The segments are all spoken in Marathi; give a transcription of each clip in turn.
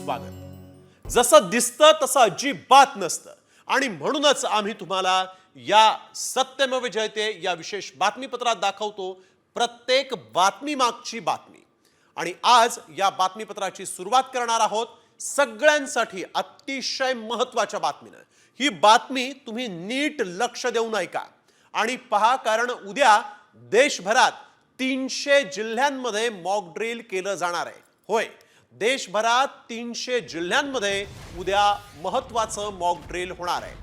स्वागत। जसं दिसतं तसं अजिबात नसतं आणि म्हणूनच आम्ही तुम्हाला या सत्यमेव जयते या विशेष बातमीपत्रात दाखवतो प्रत्येक बातमी मागची बातमी। आणि आज या बातमीपत्राची सुरुवात करणार आहोत सगळ्यांसाठी अतिशय महत्त्वाच्या बातमीनं। ही बातमी तुम्ही नीट लक्ष देऊन ऐका आणि पहा, कारण उद्या देशभरात 300 जिल्ह्यांमध्ये मॉक ड्रिल केलं जाणार आहे। होय, देशभरात 300 जिल्ह्यांमध्ये उद्या महत्त्वाचं मॉक ड्रिल होणार आहे।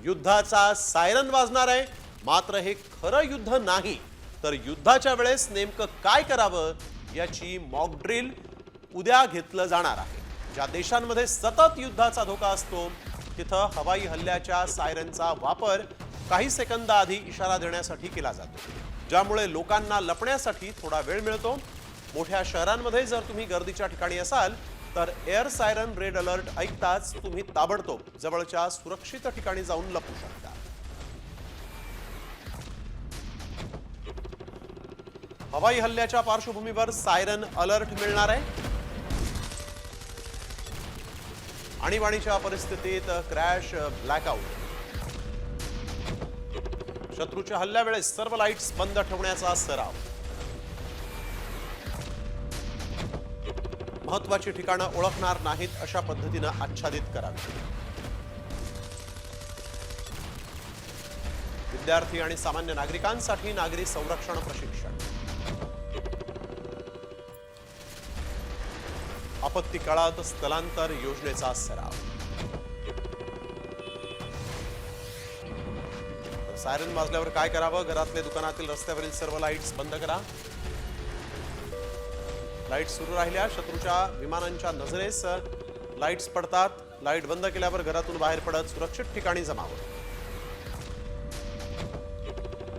युद्धाचा सायरन वाजणार आहे, मात्र हे खरं युद्ध नाही, तर युद्धाच्या वेळेस नेमकं काय करावं याची मॉक ड्रिल उद्या घेतलं जाणार आहे। ज्या देशांमध्ये सतत युद्धाचा धोका असतो तिथं हवाई हल्ल्याच्या सायरनचा वापर काही सेकंदाआधी इशारा देण्यासाठी केला जातो, ज्यामुळे लोकांना लपण्यासाठी थोडा वेळ मिळतो। मोठ्या शहरांमध्ये जर तुम्ही गर्दीच्या ठिकाणी असाल तर एअर सायरन रेड अलर्ट ऐकताच तुम्ही ताबडतोब जवळच्या सुरक्षित ठिकाणी जाऊन लपू शकता। हवाई हल्ल्याच्या पार्श्वभूमीवर सायरन अलर्ट मिळणार आहे। आणीबाणीच्या परिस्थितीत क्रॅश ब्लॅकआउट, शत्रूच्या हल्ल्यावेळेस सर्व लाईट्स बंद ठेवण्याचा सराव, महत्त्वाची ठिकाणं ओळखणार नाहीत अशा पद्धतीनं आच्छादित करावी। विद्यार्थी आणि सामान्य नागरिकांसाठी नागरी संरक्षण प्रशिक्षण, आपत्ती काळात स्थलांतर योजनेचा सराव। सायरन वाजल्यावर काय करावं? घरातले, दुकानातील, रस्त्यावरील सर्व लाईट्स बंद करा। लाईट सुरू राहिल्या शत्रूच्या विमानांच्या नजरेस लाईट्स पडतात। लाईट बंद केल्यावर घरातून बाहेर पडत सुरक्षित ठिकाणी जमावं।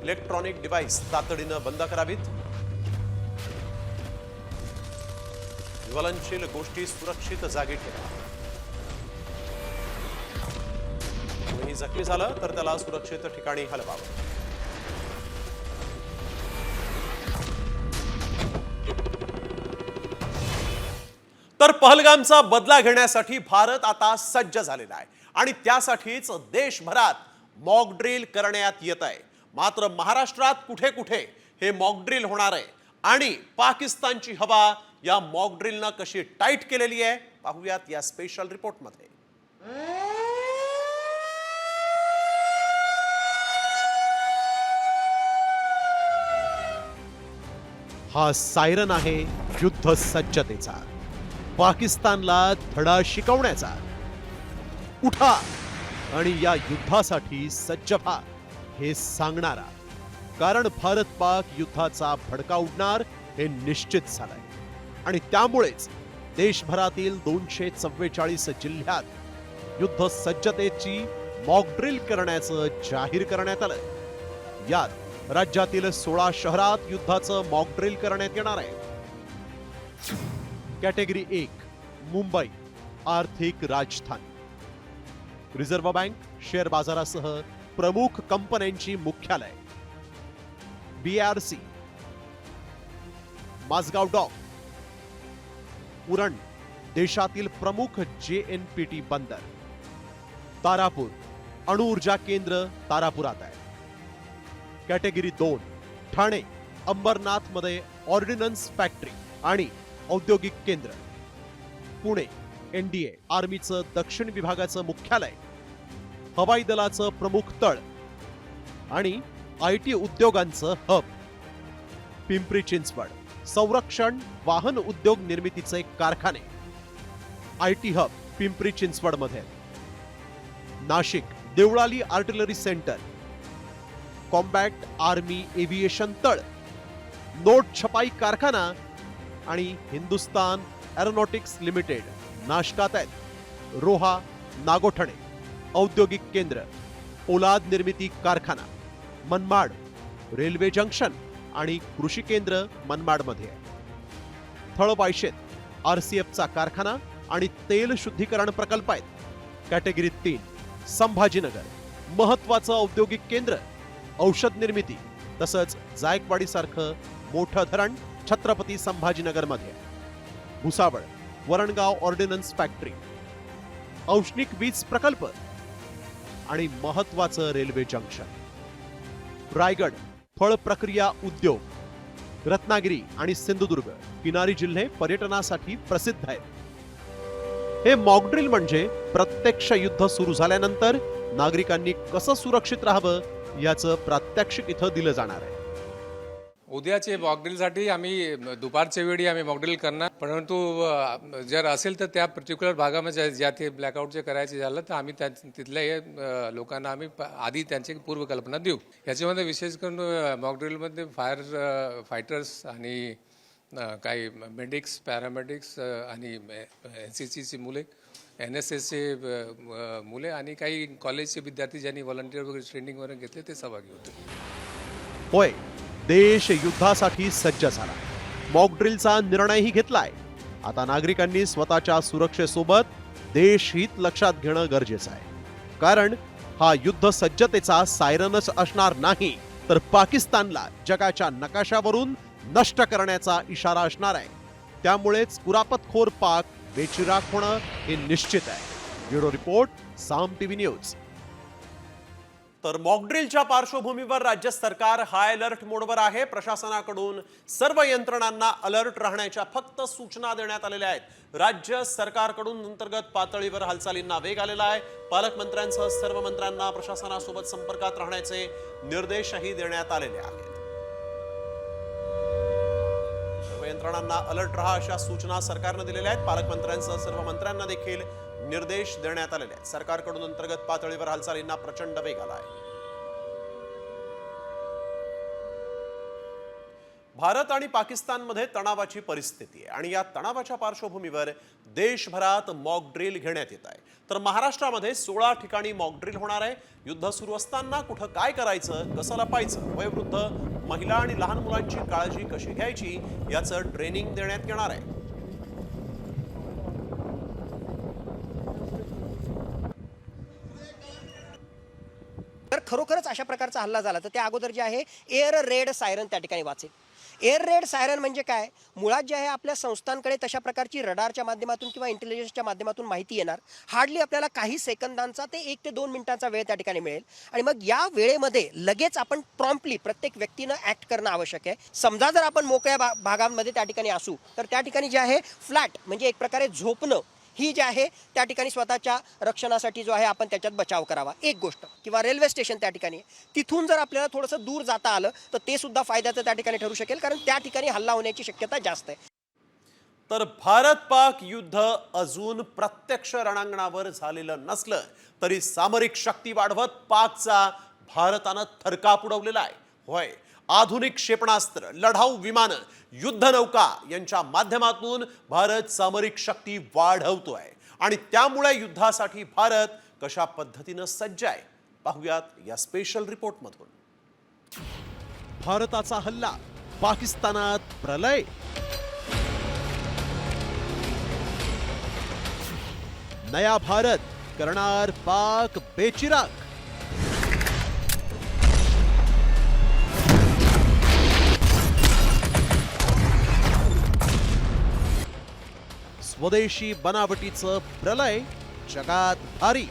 इलेक्ट्रॉनिक डिव्हाइस तातडीनं बंद करावीत। ज्वलनशील गोष्टी सुरक्षित जागी ठेवा। कोणी जखमी झालं तर त्याला सुरक्षित ठिकाणी हलवावं। तर पहलगामचा बदला घेण्यासाठी भारत आता सज्ज झालेला आहे आणि त्यासाठीच देशभरात मॉक ड्रिल करण्यात येत आहे। मात्र महाराष्ट्रात कुठे कुठे हे मॉक ड्रिल होणार आहे आणि पाकिस्तानची हवा या मॉक ड्रिलनं कशी टाईट केलेली आहे पाहूयात या स्पेशल रिपोर्टमध्ये। हा सायरन आहे युद्ध सज्जतेचा, पाकिस्तानला धडा शिकवण्याचा। उठा आणि या युद्धासाठी सज्ज व्हा हे सांगणारा, कारण भारत पाक युद्धाचा भडका उडणार हे निश्चित झालंय आणि त्यामुळेच देशभरातील 244 जिल्ह्यात युद्ध सज्जतेची मॉक ड्रिल करण्याचं जाहीर करण्यात आलं। यात राज्यातील 16 शहरात युद्धाचं मॉक ड्रिल करण्यात येणार आहे। कॅटेगरी 1 मुंबई, आर्थिक राजधानी, रिझर्व्ह बँक, शेअर बाजारासह प्रमुख कंपन्यांची मुख्यालय, BRC, माझगाव डॉक, उरण, देशातील प्रमुख JNPT बंदर, तारापूर, अणुऊर्जा केंद्र तारापुरात आहे। कॅटेगरी 2 ठाणे, अंबरनाथ मध्ये ऑर्डिनन्स फॅक्टरी आणि औद्योगिक केंद्र, पुणे, NDA आर्मीचं दक्षिण विभागाचं मुख्यालय, हवाई दलाचं प्रमुख तळ आणि IT उद्योगांचं हब, पिंपरी चिंचवड, संरक्षण वाहन उद्योग निर्मितीचे कारखाने, IT हब पिंपरी चिंचवड मध्ये, Nashik, Deolali artillery centre, combat army aviation तळ, नोट छपाई कारखाना आणि हिंदुस्तान एरोनॉटिक्स लिमिटेड नाशकात आहेत। रोहा, नागोठणे, औद्योगिक केंद्र, पोलाद निर्मिती कारखाना, मनमाड, रेल्वे जंक्शन आणि कृषी केंद्र मनमाड मध्ये आहे। थळपायशेत RCFचा कारखाना आणि तेल शुद्धीकरण प्रकल्प आहेत। कॅटेगरी 3 संभाजीनगर, महत्वाचं औद्योगिक केंद्र, औषध निर्मिती तसंच जायकवाडी सारखं मोठं धरण छत्रपती संभाजीनगर मध्ये, भुसावळ, वरणगाव ऑर्डिनन्स फॅक्टरी, औष्णिक वीज प्रकल्प आणि महत्वाचं रेल्वे जंक्शन. रायगड फळ प्रक्रिया उद्योग, रत्नागिरी आणि सिंधुदुर्ग किनारी जिल्हे पर्यटनासाठी प्रसिद्ध आहेत. हे मॉकड्रिल म्हणजे प्रत्यक्ष युद्ध सुरू झाल्यानंतर नागरिकांनी कसं सुरक्षित राहावं याचं प्रात्यक्षिक इथं दिलं जाणार आहे. उद्याचे मॉकड्रिलसाठी आम्ही दुपारच्या वेळी आम्ही मॉकड्रिल करणार, परंतु जर असेल तर त्या पर्टिक्युलर भागामध्ये ज्या ते ब्लॅकआउट करायचे झालं तर आम्ही तिथल्या लोकांना आम्ही आधी त्यांची पूर्वकल्पना देऊ. याच्यामध्ये विशेष करून मॉकड्रिलमध्ये फायटर्स आणि काही मेडिक्स, पॅरामेडिक्स आणि NCCची मुले, NSSचे मुले आणि काही कॉलेजचे विद्यार्थी ज्यांनी व्हॉलंटियर वगैरे ट्रेनिंग वगैरे घेतले ते सहभागी होते. होय, देश युद्धासाठी सज्ज झाला. मॉकड्रिलचा निर्णयही घेतलाय. आता नागरिकांनी स्वतःच्या सुरक्षेसोबत देशहित लक्षात घेणं गरजेचं आहे. कारण हा युद्ध सज्जतेचा सायरनच असणार नाही, तर पाकिस्तानला जगाच्या नकाशावरून नष्ट करण्याचा इशारा असणार आहे. त्यामुळेच कुरापतखोर पाक बेचिराख होणं हे निश्चित आहे. ब्युरो रिपोर्ट, साम टीव्ही न्यूज. तर मॉकड्रिलच्या पार्श्वभूमीवर राज्य सरकार हाय अलर्ट मोडवर आहे. प्रशासनाकडून सर्व यंत्रणांना अलर्ट राहण्याच्या फक्त सूचना देण्यात आलेल्या आहेत. राज्य सरकारकडून अंतर्गत पातळीवर हालचालींना वेग आलेला आहे. पालकमंत्र्यांसह सर्व मंत्र्यांना प्रशासनासोबत संपर्कात राहण्याचे निर्देशही देण्यात आलेले आहेत. सर्व यंत्रणांना अलर्ट राहा अशा सूचना सरकारने दिलेल्या आहेत. पालकमंत्र्यांसह सर्व मंत्र्यांना देखील निर्देश देण्यात आलेले आहेत. सरकारकडून अंतर्गत पातळीवर हालचालींना प्रचंड वेग आला आहे. भारत आणि पाकिस्तानमध्ये तणावाची परिस्थिती आहे आणि या तणावाच्या पार्श्वभूमीवर देशभरात मॉक ड्रिल घेण्यात येत आहे. तर महाराष्ट्रामध्ये 16 ठिकाणी मॉक ड्रिल होणार आहे. युद्ध सुरू असताना कुठं काय करायचं, कसं लपायचं, वयोवृद्ध, महिला आणि लहान मुलांची काळजी कशी घ्यायची याचं ट्रेनिंग देण्यात येणार आहे. तर खरोखरच अशा प्रकारचा हल्ला झाला तर त्या अगोदर जे आहे एअर रेड सायरन त्या ठिकाणी वाचेल. एअर रेड सायरन म्हणजे काय, मुळात जे आहे आपल्या संस्थांकडे तशा प्रकारची रडारच्या माध्यमातून किंवा इंटेलिजन्सच्या माध्यमातून माहिती येणार. हार्डली आपल्याला काही सेकंदांचा ते 1 ते 2 मिनिटांचा वेळ त्या ठिकाणी मिळेल आणि मग या वेळेमध्ये लगेच आपण प्रॉम्प्टली प्रत्येक व्यक्तीनं ऍक्ट करणं आवश्यक आहे. समजा जर आपण मोकळ्या भागांमध्ये त्या ठिकाणी असू तर त्या ठिकाणी जे आहे फ्लॅट म्हणजे एक प्रकारे झोपणं ही जी आहे त्या ठिकाणी स्वतःच्या रक्षणासाठी जो आहे आपण त्याच्यात बचाव करावा, एक गोष्ट. किंवा रेल्वे स्टेशन त्या ठिकाणी तिथून जर आपल्याला थोडंसं दूर जाता आलं तर ते सुद्धा फायद्याचं त्या ठिकाणी ठरू शकेल, कारण त्या ठिकाणी हल्ला होण्याची शक्यता जास्त आहे. तर भारत पाक युद्ध अजून प्रत्यक्ष रणांगणावर झालेलं नसलं तरी सामरिक शक्ती वाढवत पाकचा भारतानं थरकाप उडवलेला आहे. होय, आधुनिक क्षेपणास्त्र, लढाऊ विमानं, युद्धनौका यांच्या माध्यमातून भारत सामरिक शक्ती वाढवतोय आणि त्यामुळे युद्धासाठी भारत कशा पद्धतीनं सज्ज आहे पाहूयात या स्पेशल रिपोर्टमधून. भारताचा हल्ला, पाकिस्तानात प्रलय. नया भारत करणार पाक बेचिराख. स्वदेशी बनावटीचं प्रलय जगात भारी.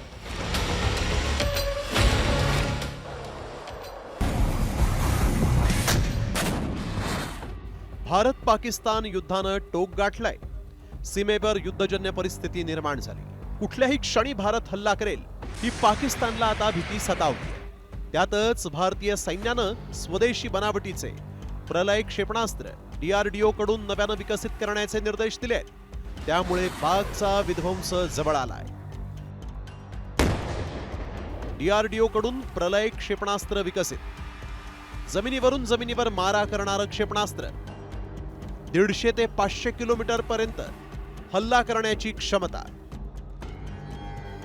भारत पाकिस्तान युद्धानं टोक गाठलंय. सीमेवर युद्धजन्य परिस्थिती निर्माण झाली. कुठल्याही क्षणी भारत हल्ला करेल ही पाकिस्तानला आता भीती सतावते. त्यातच भारतीय सैन्यानं स्वदेशी बनावटीचे प्रलय क्षेपणास्त्र DRDO कडून नव्यानं विकसित करण्याचे निर्देश दिले. त्यामुळे पाकचा विध्वंस जवळ आलाय. DRDO कडून प्रलय क्षेपणास्त्र विकसित. जमिनीवरून जमिनीवर मारा करणारं क्षेपणास्त्र. 150 ते 500 किलोमीटर पर्यंत हल्ला करण्याची क्षमता.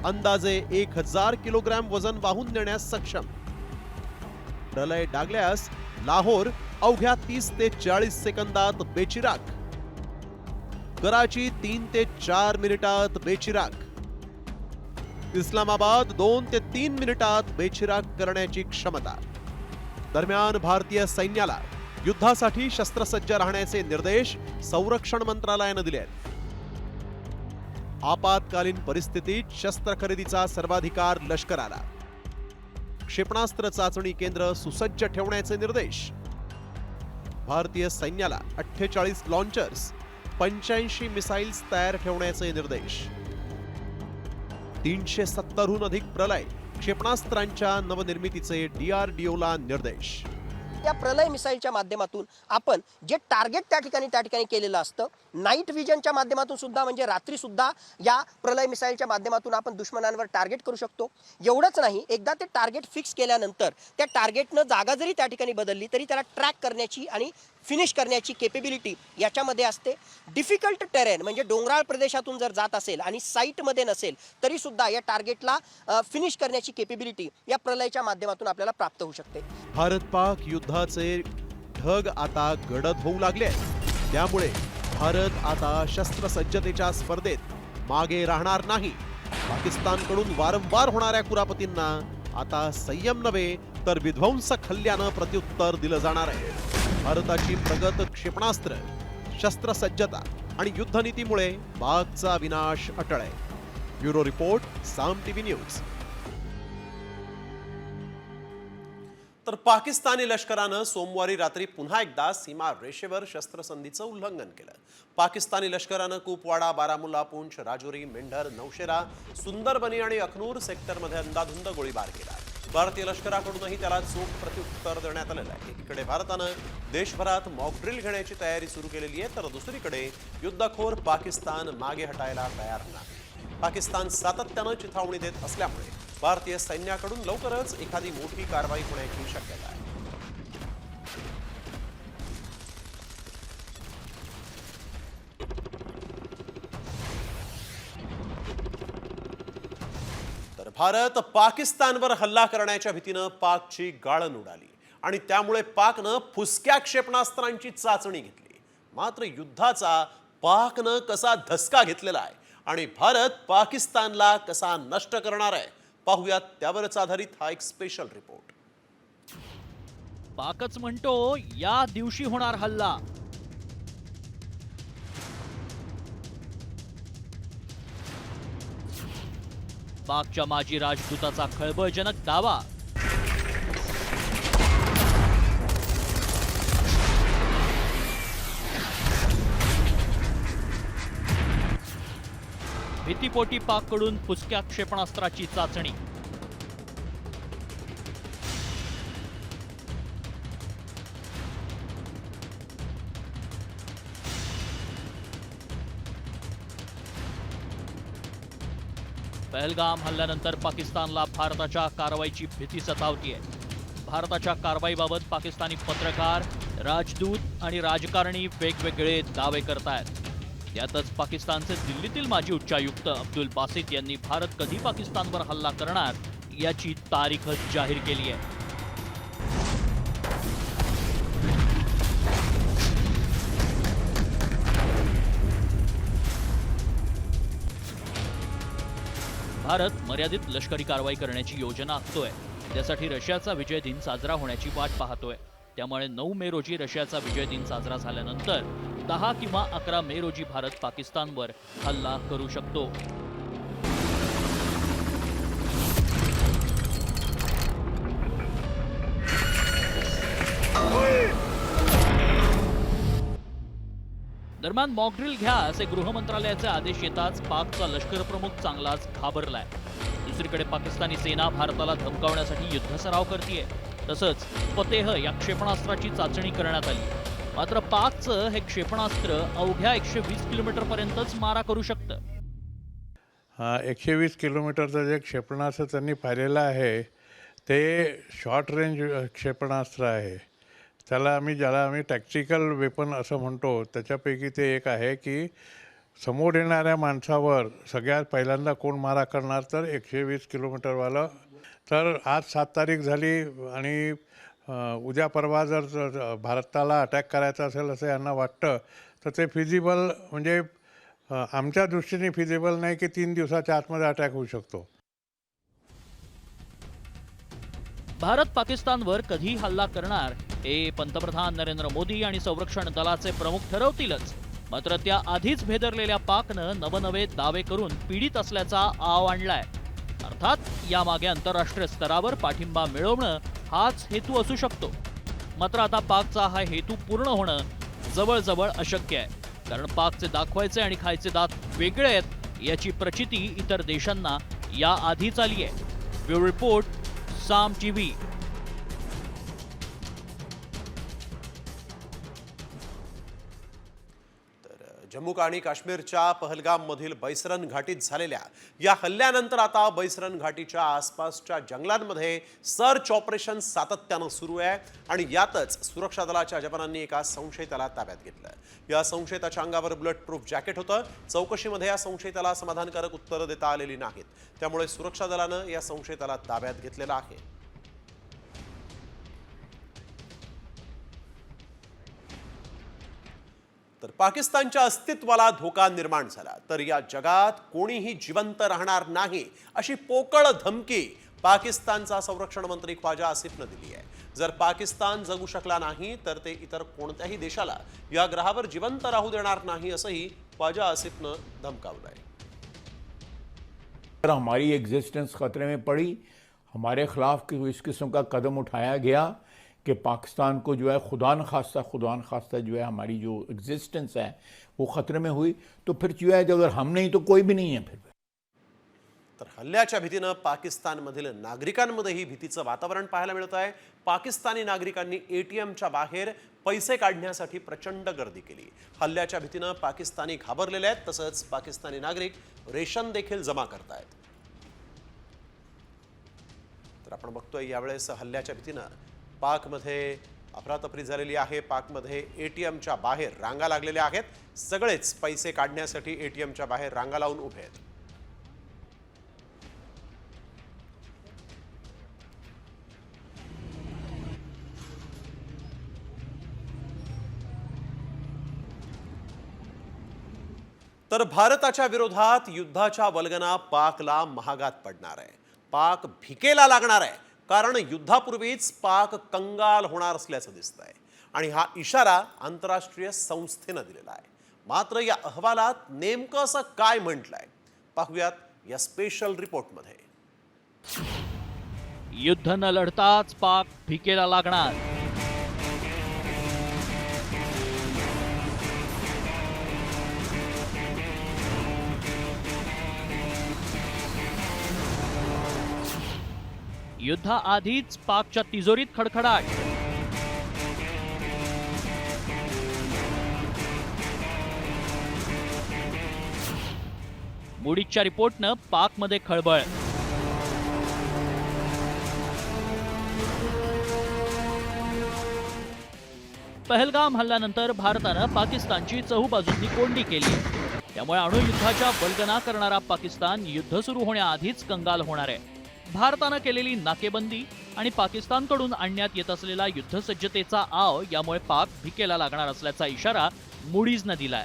अंदाजे 1000 किलोग्रॅम वजन वाहून नेण्यास सक्षम. प्रलय डागल्यास लाहोर अवघ्या 30 ते 40 सेकंदात बेचिराख. कराची 3 ते 4 मिनिटात बेचिराख. इस्लामाबाद 2 ते 3 मिनिटात बेचिराख करण्याची क्षमता. दरम्यान भारतीय सैन्याला युद्धासाठी शस्त्रसज्ज राहण्याचे निर्देश संरक्षण मंत्रालयाने दिले आहेत. आपत्कालीन परिस्थितीत शस्त्र खरेदीचा सर्वाधिकार लष्कराला. क्षेपणास्त्र चाचणी केंद्र सुसज्ज ठेवण्याचे निर्देश. भारतीय सैन्याला 48 लॉन्चर्स, 85 मिसाईल्स तयार ठेवण्याचे निर्देश. 370हून अधिक प्रलय क्षेपणास्त्रांच्या नवनिर्मितीचे DRDOला निर्देश. या प्रलय मिसाईलच्या माध्यमातून आपण जे टार्गेट त्या ठिकाणी केलेलं असतं, नाईट विजनच्या माध्यमातून सुद्धा म्हणजे रात्री सुद्धा या प्रलय मिसाईलच्या माध्यमातून आपण दुश्मनांवर टार्गेट करू शकतो. एवढंच नाही, एकदा ते टार्गेट फिक्स केल्यानंतर त्या टार्गेटनं जागा जरी त्या ठिकाणी बदलली तरी त्याला ट्रॅक करण्याची आणि फिनिश करण्याची केपेबिलिटी याच्यामध्ये असते. डिफिकल्ट टेरेन म्हणजे डोंगराळ प्रदेशातून जर जात असेल आणि साईटमध्ये नसेल तरी सुद्धा या टार्गेटला फिनिश करण्याची केपेबिलिटी या प्रलयच्या माध्यमातून आपल्याला प्राप्त होऊ शकते. भारत पाक युद्धाचे ढग आता गडद होऊ लागले आहेत. त्यामुळे भारत आता शस्त्रसज्जतेच्या स्पर्धेत मागे राहणार नाही. पाकिस्तानकडून वारंवार होणाऱ्या कुरापतींना आता संयम नव्हे तर विध्वंसक हल्ल्यानं प्रत्युत्तर दिलं जाणार आहे. भारताची प्रगत क्षेपणास्त्र, शस्त्रसज्जता आणि युद्धनीतीमुळे पाकचा विनाश अटळ आहे. ब्युरो रिपोर्ट, साम टीव्ही न्यूज. तर पाकिस्तानी लष्करानं सोमवारी रात्री पुन्हा एकदा सीमा रेषेवर शस्त्रसंधीचं उल्लंघन केलं. पाकिस्तानी लष्करानं कुपवाडा, बारामुल्ला, पूंछ, राजौरी, मेंढर, नौशेरा, सुंदरबनी आणि अखनूर सेक्टरमध्ये अंदाधुंद गोळीबार केला. भारतीय लष्कराकडूनही त्याला चोख प्रत्युत्तर देण्यात आलेलं आहे. एकीकडे भारतानं देशभरात मॉक ड्रिल घेण्याची तयारी सुरू केलेली आहे, तर दुसरीकडे युद्धखोर पाकिस्तान मागे हटायला तयार नाही. पाकिस्तान सातत्यानं चिथावणी देत असल्यामुळे भारतीय सैन्याकडून लवकरच एखादी मोठी कारवाई होण्याची शक्यता आहे. तर भारत पाकिस्तानवर हल्ला करण्याच्या भीतीनं पाकची गाळण उडाली आणि त्यामुळे पाकनं फुसक्या क्षेपणास्त्रांची चाचणी घेतली. मात्र युद्धाचा पाकनं कसा धसका घेतलेला आहे आणि भारत पाकिस्तानला कसा नष्ट करणार आहे, पाहूयात त्यावरच आधारित हा एक स्पेशल रिपोर्ट. पाकच म्हणतो या दिवशी होणार हल्ला. पाकच्या माजी राजदूताचा खळबळजनक दावा. भीतीपोटी पाककडून फुसक्या क्षेपणास्त्राची चाचणी. पहलगाम हल्ल्यानंतर पाकिस्तानला भारताच्या कारवाईची भीती सतावतीये. भारताच्या कारवाईबाबत पाकिस्तानी पत्रकार, राजदूत आणि राजकारणी वेगवेगळे दावे करतायत. यातच पाकिस्तानचे दिल्लीतील माजी उच्चायुक्त अब्दुल बासित यांनी भारत कधी पाकिस्तानवर हल्ला करणार याची तारीखच जाहीर केली आहे. भारत मर्यादित लष्करी कारवाई करण्याची योजना आखतोय. त्यासाठी रशियाचा विजय दिन साजरा होण्याची वाट पाहतोय. त्यामुळे 9 मे रोजी रशियाचा विजय दिन साजरा झाल्यानंतर 10 किंवा 11 मे रोजी भारत पाकिस्तानवर हल्ला करू शकतो. दरम्यान मॉकड्रिल घ्या असे गृह मंत्रालयाचे आदेश येताच पाकचा लष्कर प्रमुख चांगलाच घाबरलाय. दुसरीकडे पाकिस्तानी सेना भारताला धमकावण्यासाठी युद्धसराव करतेय. तसंच फतेह या क्षेपणास्त्राची चाचणी करण्यात आली. मात्र पाकचं हे क्षेपणास्त्र अवघ्या 120 किलोमीटर पर्यंतच मारा करू शकतं. 120 किलोमीटरचं जे क्षेपणास्त्र त्यांनी पाहिलेलं आहे ते शॉर्ट रेंज क्षेपणास्त्र आहे. ज्याला आम्ही टॅक्टिकल वेपन असं म्हणतो, त्याच्यापैकी ते एक आहे की समोर येणाऱ्या माणसावर सगळ्यात पहिल्यांदा कोण मारा करणार, तर 120 किलोमीटरवालं. तर आज 7 तारीख झाली आणि उद्या परवा जर भारताला अटॅक करायचा असेल असं यांना वाटतं तर ते फिजिबल, म्हणजे आमच्या दृष्टीने फिजिबल नाही की 3 दिवसाच्या आतमध्ये अटॅक होऊ शकतो. भारत पाकिस्तानवर कधी हल्ला करणार हे पंतप्रधान नरेंद्र मोदी आणि संरक्षण दलाचे प्रमुख ठरवतीलच. मात्र त्या आधीच भेदरलेल्या पाकनं नवनवे दावे करून पीडित असल्याचा आव आणलाय. अर्थात यामागे आंतरराष्ट्रीय स्तरावर पाठिंबा मिळवणं हाच हेतू असू शकतो. मात्र आता पाकचा हा हेतू पूर्ण होणं जवळजवळ अशक्य आहे. कारण पाकचे दाखवायचे आणि खायचे दात वेगळे आहेत याची प्रचिती इतर देशांना या आधीच आली आहे. ब्युरो रिपोर्ट, साम टीव्ही. जम्मू आणि काश्मीरच्या पहलगाममधील बैसरन घाटीत झालेल्या या हल्ल्यानंतर आता बैसरन घाटीच्या आसपासच्या जंगलांमध्ये सर्च ऑपरेशन सातत्यानं सुरू आहे आणि यातच सुरक्षा दलाच्या जवानांनी एका संशयिताला ताब्यात घेतलं. या संशयिताच्या अंगावर बुलेट प्रूफ जॅकेट होतं. चौकशीमध्ये या संशयिताला समाधानकारक उत्तरं देता आलेली नाहीत. त्यामुळे सुरक्षा दलानं या संशयिताला ताब्यात घेतलेलं आहे. तर पाकिस्तानच्या अस्तित्वाला धोका निर्माण झाला तर या जगात कोणीही जिवंत राहणार नाही अशी पोकळ धमकी पाकिस्तानचा संरक्षण मंत्री ख्वाजा आसिफनं दिली आहे. जर पाकिस्तान जगू शकला नाही तर ते इतर कोणत्याही देशाला या ग्रहावर जिवंत राहू देणार नाही असंही ख्वाजा आसिफनं धमकावलंय. अगर हमारी एग्जिस्टेंस खतरे में पड़ी, हमारे खिलाफ इस किस्म का कदम उठाया गया कि पाकिस्तान को जो है खुदा न खास्ता जो है हमारी जो एग्जिस्टेंस है वो खतरे में हुई, तो फिर जो है अगर हम नहीं तो कोई भी नहीं है फिर. तर हल्ल्याच्या भीतीनं पाकिस्तानमधील नागरिकांमध्येही भीतीचं वातावरण पाहायला मिळत आहे. पाकिस्तानी नागरिकांनी ATMच्या बाहेर पैसे काढण्यासाठी प्रचंड गर्दी केली. हल्ल्याच्या भीतीनं पाकिस्तानी घाबरलेले आहेत. तसंच पाकिस्तानी नागरिक रेशन देखील जमा करतायत. तर आपण बघतोय यावेळेस हल्ल्याच्या भीतीनं पाकमध्ये अफरातफरी झालेली आहे. पाकमध्ये ATMच्या बाहेर रांगा लागलेल्या आहेत. सगळेच पैसे काढण्यासाठी ATMच्या बाहेर रांगा लावून उभे आहेत. तर भारताच्या विरोधात युद्धाच्या वल्गना पाकला महागात पडणार आहे. पाक भिकेला लागणार आहे. कारण युद्धापूर्वीच पाक कंगाल होणार असल्याचं दिसतंय आणि हा इशारा आंतरराष्ट्रीय संस्थेनं दिलेला आहे. मात्र या अहवालात नेमकं असं काय म्हटलंय पाहूयात या स्पेशल रिपोर्टमध्ये. युद्ध न लढताच पाक भिकेला लागणार. युद्धाआधीच पाकच्या तिजोरीत खडखडाट. मूडीजच्या रिपोर्टनं पाकमध्ये खळबळ. पहलगाम हल्ल्यानंतर भारतानं पाकिस्तानची चहूबाजूंनी कोंडी केली. त्यामुळे अणुयुद्धाच्या वल्गना करणारा पाकिस्तान युद्ध सुरू होण्याआधीच कंगाल होणार आहे. भारतानं केलेली नाकेबंदी आणि पाकिस्तानकडून आणण्यात येत असलेला युद्धसज्जतेचा आव यामुळे पाक भिकेला लागणार असल्याचा इशारा मूडीजनं दिलाय.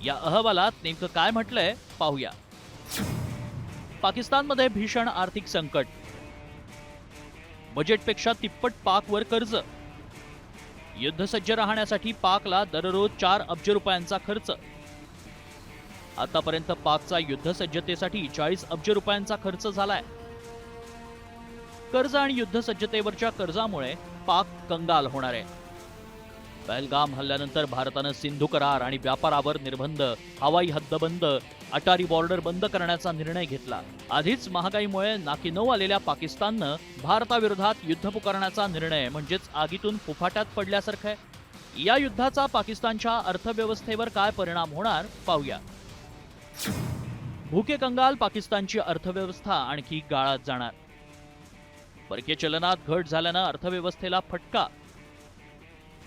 या अहवालात नेमकं काय म्हटलंय पाहूया. पाकिस्तानमध्ये भीषण आर्थिक संकट. बजेटपेक्षा तिप्पट पाकवर कर्ज. युद्धसज्ज राहण्यासाठी पाकला दररोज 4 अब्ज रुपयांचा खर्च. आतापर्यंत पाकचा युद्धसज्जतेसाठी 40 अब्ज रुपयांचा खर्च झालाय. कर्ज आणि युद्धसज्जतेवरच्या कर्जामुळे पाक कंगाल होणार आहे. पहलगाम हल्ल्यानंतर भारतानं सिंधू करार आणि व्यापारावर निर्बंध, हवाई हद्दबंद, अटारी बॉर्डर बंद करण्याचा निर्णय घेतला. आधीच महागाईमुळे नाकीनऊ आलेल्या पाकिस्ताननं भारताविरोधात युद्ध पुकारण्याचा निर्णय म्हणजेच आगीतून फुफाट्यात पडल्यासारखं आहे. या युद्धाचा पाकिस्तानच्या अर्थव्यवस्थेवर काय परिणाम होणार पाहूया. भुके कंगाल पाकिस्तानची अर्थव्यवस्था आणखी गाळात जाणार. परकीय चलनात घट झाल्यानं अर्थव्यवस्थेला फटका.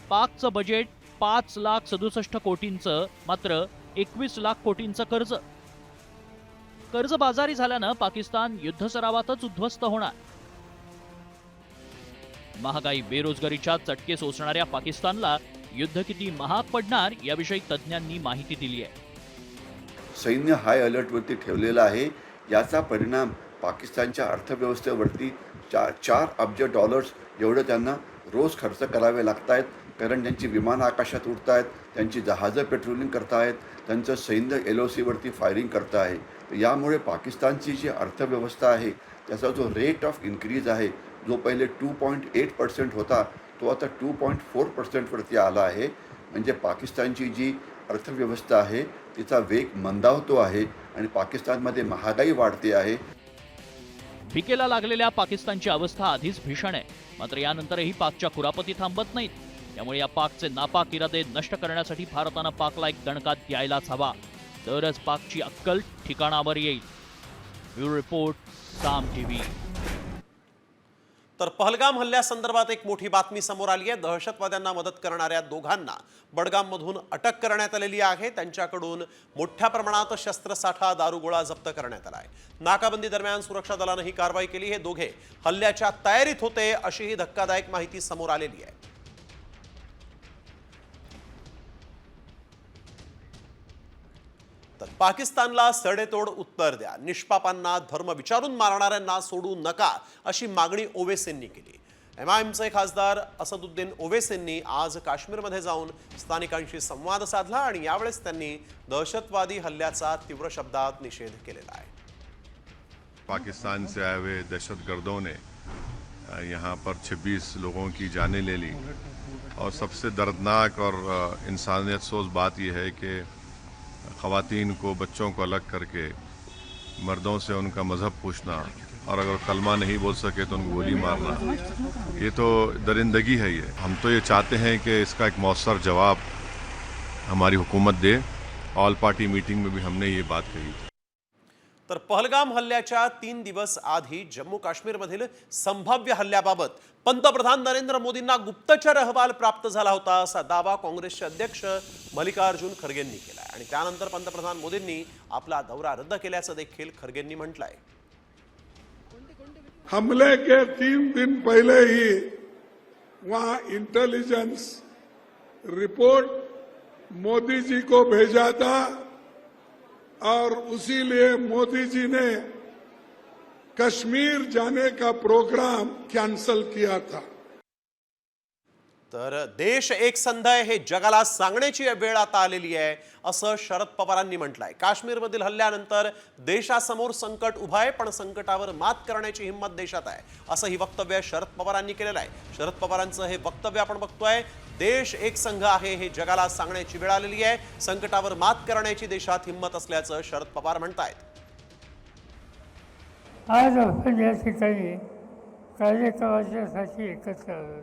पाकचं बजेट 5,67,00,000 कोटींचं, मात्र 21 लाख कोटींचं कर्ज. कर्जबाजारी झाल्यानं पाकिस्तान युद्धसरावातच उद्ध्वस्त होणार. महागाई, बेरोजगारीच्या चटके सोसणाऱ्या पाकिस्तानला युद्ध किती महाग पडणार याविषयी तज्ज्ञांनी माहिती दिली आहे. सैन्य हाय अलर्टवरती ठेवलेलं आहे. याचा परिणाम पाकिस्तानच्या अर्थव्यवस्थेवरती 4 अब्ज डॉलर्स एवढं त्यांना रोज खर्च करावे लागत आहेत. कारण त्यांची विमानं आकाशात उडत आहेत, त्यांची जहाजं पेट्रोलिंग करतायत, त्यांचं सैन्य LOCवरती फायरिंग करत आहे. तर यामुळे पाकिस्तानची जी अर्थव्यवस्था आहे त्याचा जो रेट ऑफ इन्क्रीज आहे, जो पहिले 2.8% होता तो आता 2.4%वरती आला आहे. म्हणजे पाकिस्तानची जी अर्थव्यवस्था आहे तिचा वेग मंदावतो आहे आणि पाकिस्तानमध्ये महागाई वाढते आहे. भिकेला लागलेल्या पाकिस्तानची अवस्था आधीच भीषण आहे. मात्र यानंतरही पाकच्या कुरापती थांबत नाहीत. त्यामुळे या पाकचे नापाक इरादे नष्ट करण्यासाठी भारतानं पाकला एक दणका द्यायलाच हवा. तरच पाकची अक्कल ठिकाणावर येईल. ब्युरो रिपोर्ट, साम TV. तर पहलगाम हल्ल्यासंदर्भात एक मोठी बातमी समोर आली आहे. दहशतवाद्यांना मदत करणाऱ्या दोघांना बडगाममधून अटक करण्यात आलेली आहे. त्यांच्याकडून मोठ्या प्रमाणात शस्त्रसाठा, दारुगोळा जप्त करण्यात आला आहे. नाकाबंदी दरम्यान सुरक्षा दलानं ही कारवाई केली. हे दोघे हल्ल्याच्या तयारीत होते अशी ही धक्कादायक माहिती समोर आलेली आहे. तर पाकिस्तानला सडेतोड उत्तर द्या, निष्पापांना धर्म विचारून मारणाऱ्यांना सोडू नका अशी मागणी ओवेसींनी केली. MIMचे खासदार असदुद्दीन ओवेसींनी आज काश्मीरमध्ये जाऊन स्थानिकांशी संवाद साधला आणि यावेळेस त्यांनी दहशतवादी हल्ल्याचा तीव्र शब्दात निषेध केलेला आहे. पाकिस्तान से आए हुए दहशतगर्दों ने यहाँ पर 26 लोगों की जानें ले ली और सबसे दर्दनाक और इंसानियत सोच बात यह है कि ख़वातीन को, बच्चों को अलग करके मर्दों से उनका मज़हब पूछना और अगर कलमा नहीं बोल सके तो उनको गोली मारना, ये तो दरिंदगी है. ये हम तो ये चाहते हैं कि इसका एक मौसर जवाब हमारी हुकूमत दे. ऑल पार्टी मीटिंग में भी हमने ये बात कही थी. तर पहलगाम हल्ल्याच्या 3 दिवस आधी जम्मू काश्मीरमधील संभाव्य हल्ल्याबाबत पंतप्रधान नरेंद्र मोदींना गुप्तचर अहवाल प्राप्त झाला होता असा दावा काँग्रेसचे अध्यक्ष मल्लिकार्जुन खरगेंनी केला आणि त्यानंतर पंतप्रधान मोदींनी आपला दौरा रद्द केल्याचं देखील खरगेंनी म्हटलंय. हमले के 3 दिन पहले ही वहां इंटेलिजेंस रिपोर्ट मोदी जी को भेजा था और उसी लिए मोदी जी ने कश्मीर जाने का प्रोग्राम कैंसल किया था. तर देश एक संध आहे हे जगाला सांगण्याची वेळ आता आलेली आहे असं शरद पवारांनी म्हटलंय. काश्मीरमधील हल्ल्यानंतर देशासमोर संकट उभं आहे, पण संकटावर मात करण्याची हिंमत देशात आहे असंही वक्तव्य शरद पवारांनी केलेलं आहे. शरद पवारांचं हे वक्तव्य आपण बघतोय. देश एक संघ आहे हे जगाला सांगण्याची वेळ आलेली आहे. संकटावर मात करण्याची देशात हिंमत असल्याचं शरद पवार म्हणतायत. आज आपण या ठिकाणी कार्यक्रमासाठी एकत्र आलो.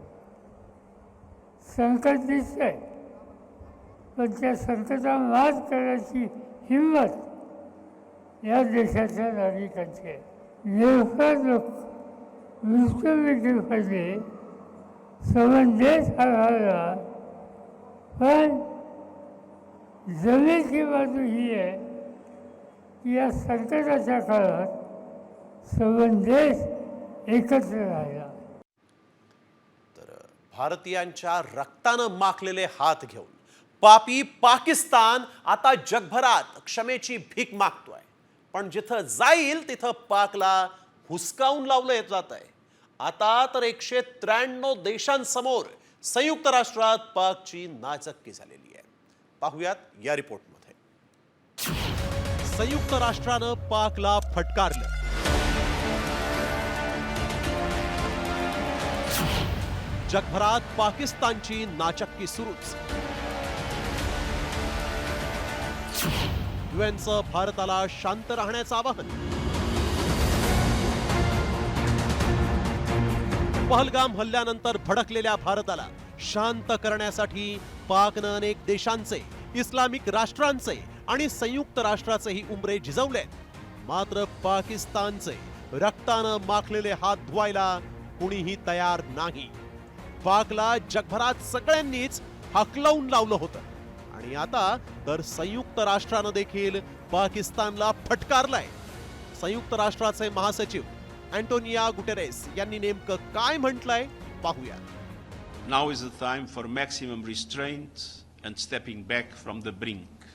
संकट दिसतंय, पण त्या संकटावर मात करण्याची हिंमत या देशाच्या नागरिकांची आहे. नेमकं लोक मृत्यूमध्ये संबंधित हरवला, पण जमेची बाजू ही आहे की या संकटाच्या काळात संबंधित एकत्र राहिला. भारतीयांच्या रक्तानं माखलेले हात घेऊन पापी पाकिस्तान आता जगभरात क्षमेची भीक मागतोय. पण जिथं जाईल तिथं पाकला हुसकावून लावलं जात आहे. आता तर 193 देशांसमोर संयुक्त राष्ट्रात पाकची नाचक्की झालेली आहे. पाहूयात या रिपोर्टमध्ये. संयुक्त राष्ट्रानं पाकला फटकारलं. जगभरात पाकिस्तानची नाचक्की सुरूच. युएनचं भारताला शांत राहण्याचं आवाहन. पहलगाम हल्ल्यानंतर भडकलेल्या भारताला शांत करण्यासाठी पाकनं अनेक देशांचे, इस्लामिक राष्ट्रांचे आणि संयुक्त राष्ट्राचेही उंबरे झिजवलेत. मात्र पाकिस्तानचे रक्तानं माखलेले हात धुवायला कुणीही तयार नाही. पाकला जगभरात सगळ्यांनीच हाकलावून लावलं होतं आणि आता तर संयुक्त राष्ट्रानं देखील पाकिस्तानला फटकारलंय. संयुक्त राष्ट्राचे महासचिव अँटोनिया गुटेरेस यांनी नेमकं काय म्हटलंय पाहूया. Now is the time for maximum restraint and stepping back from the brink.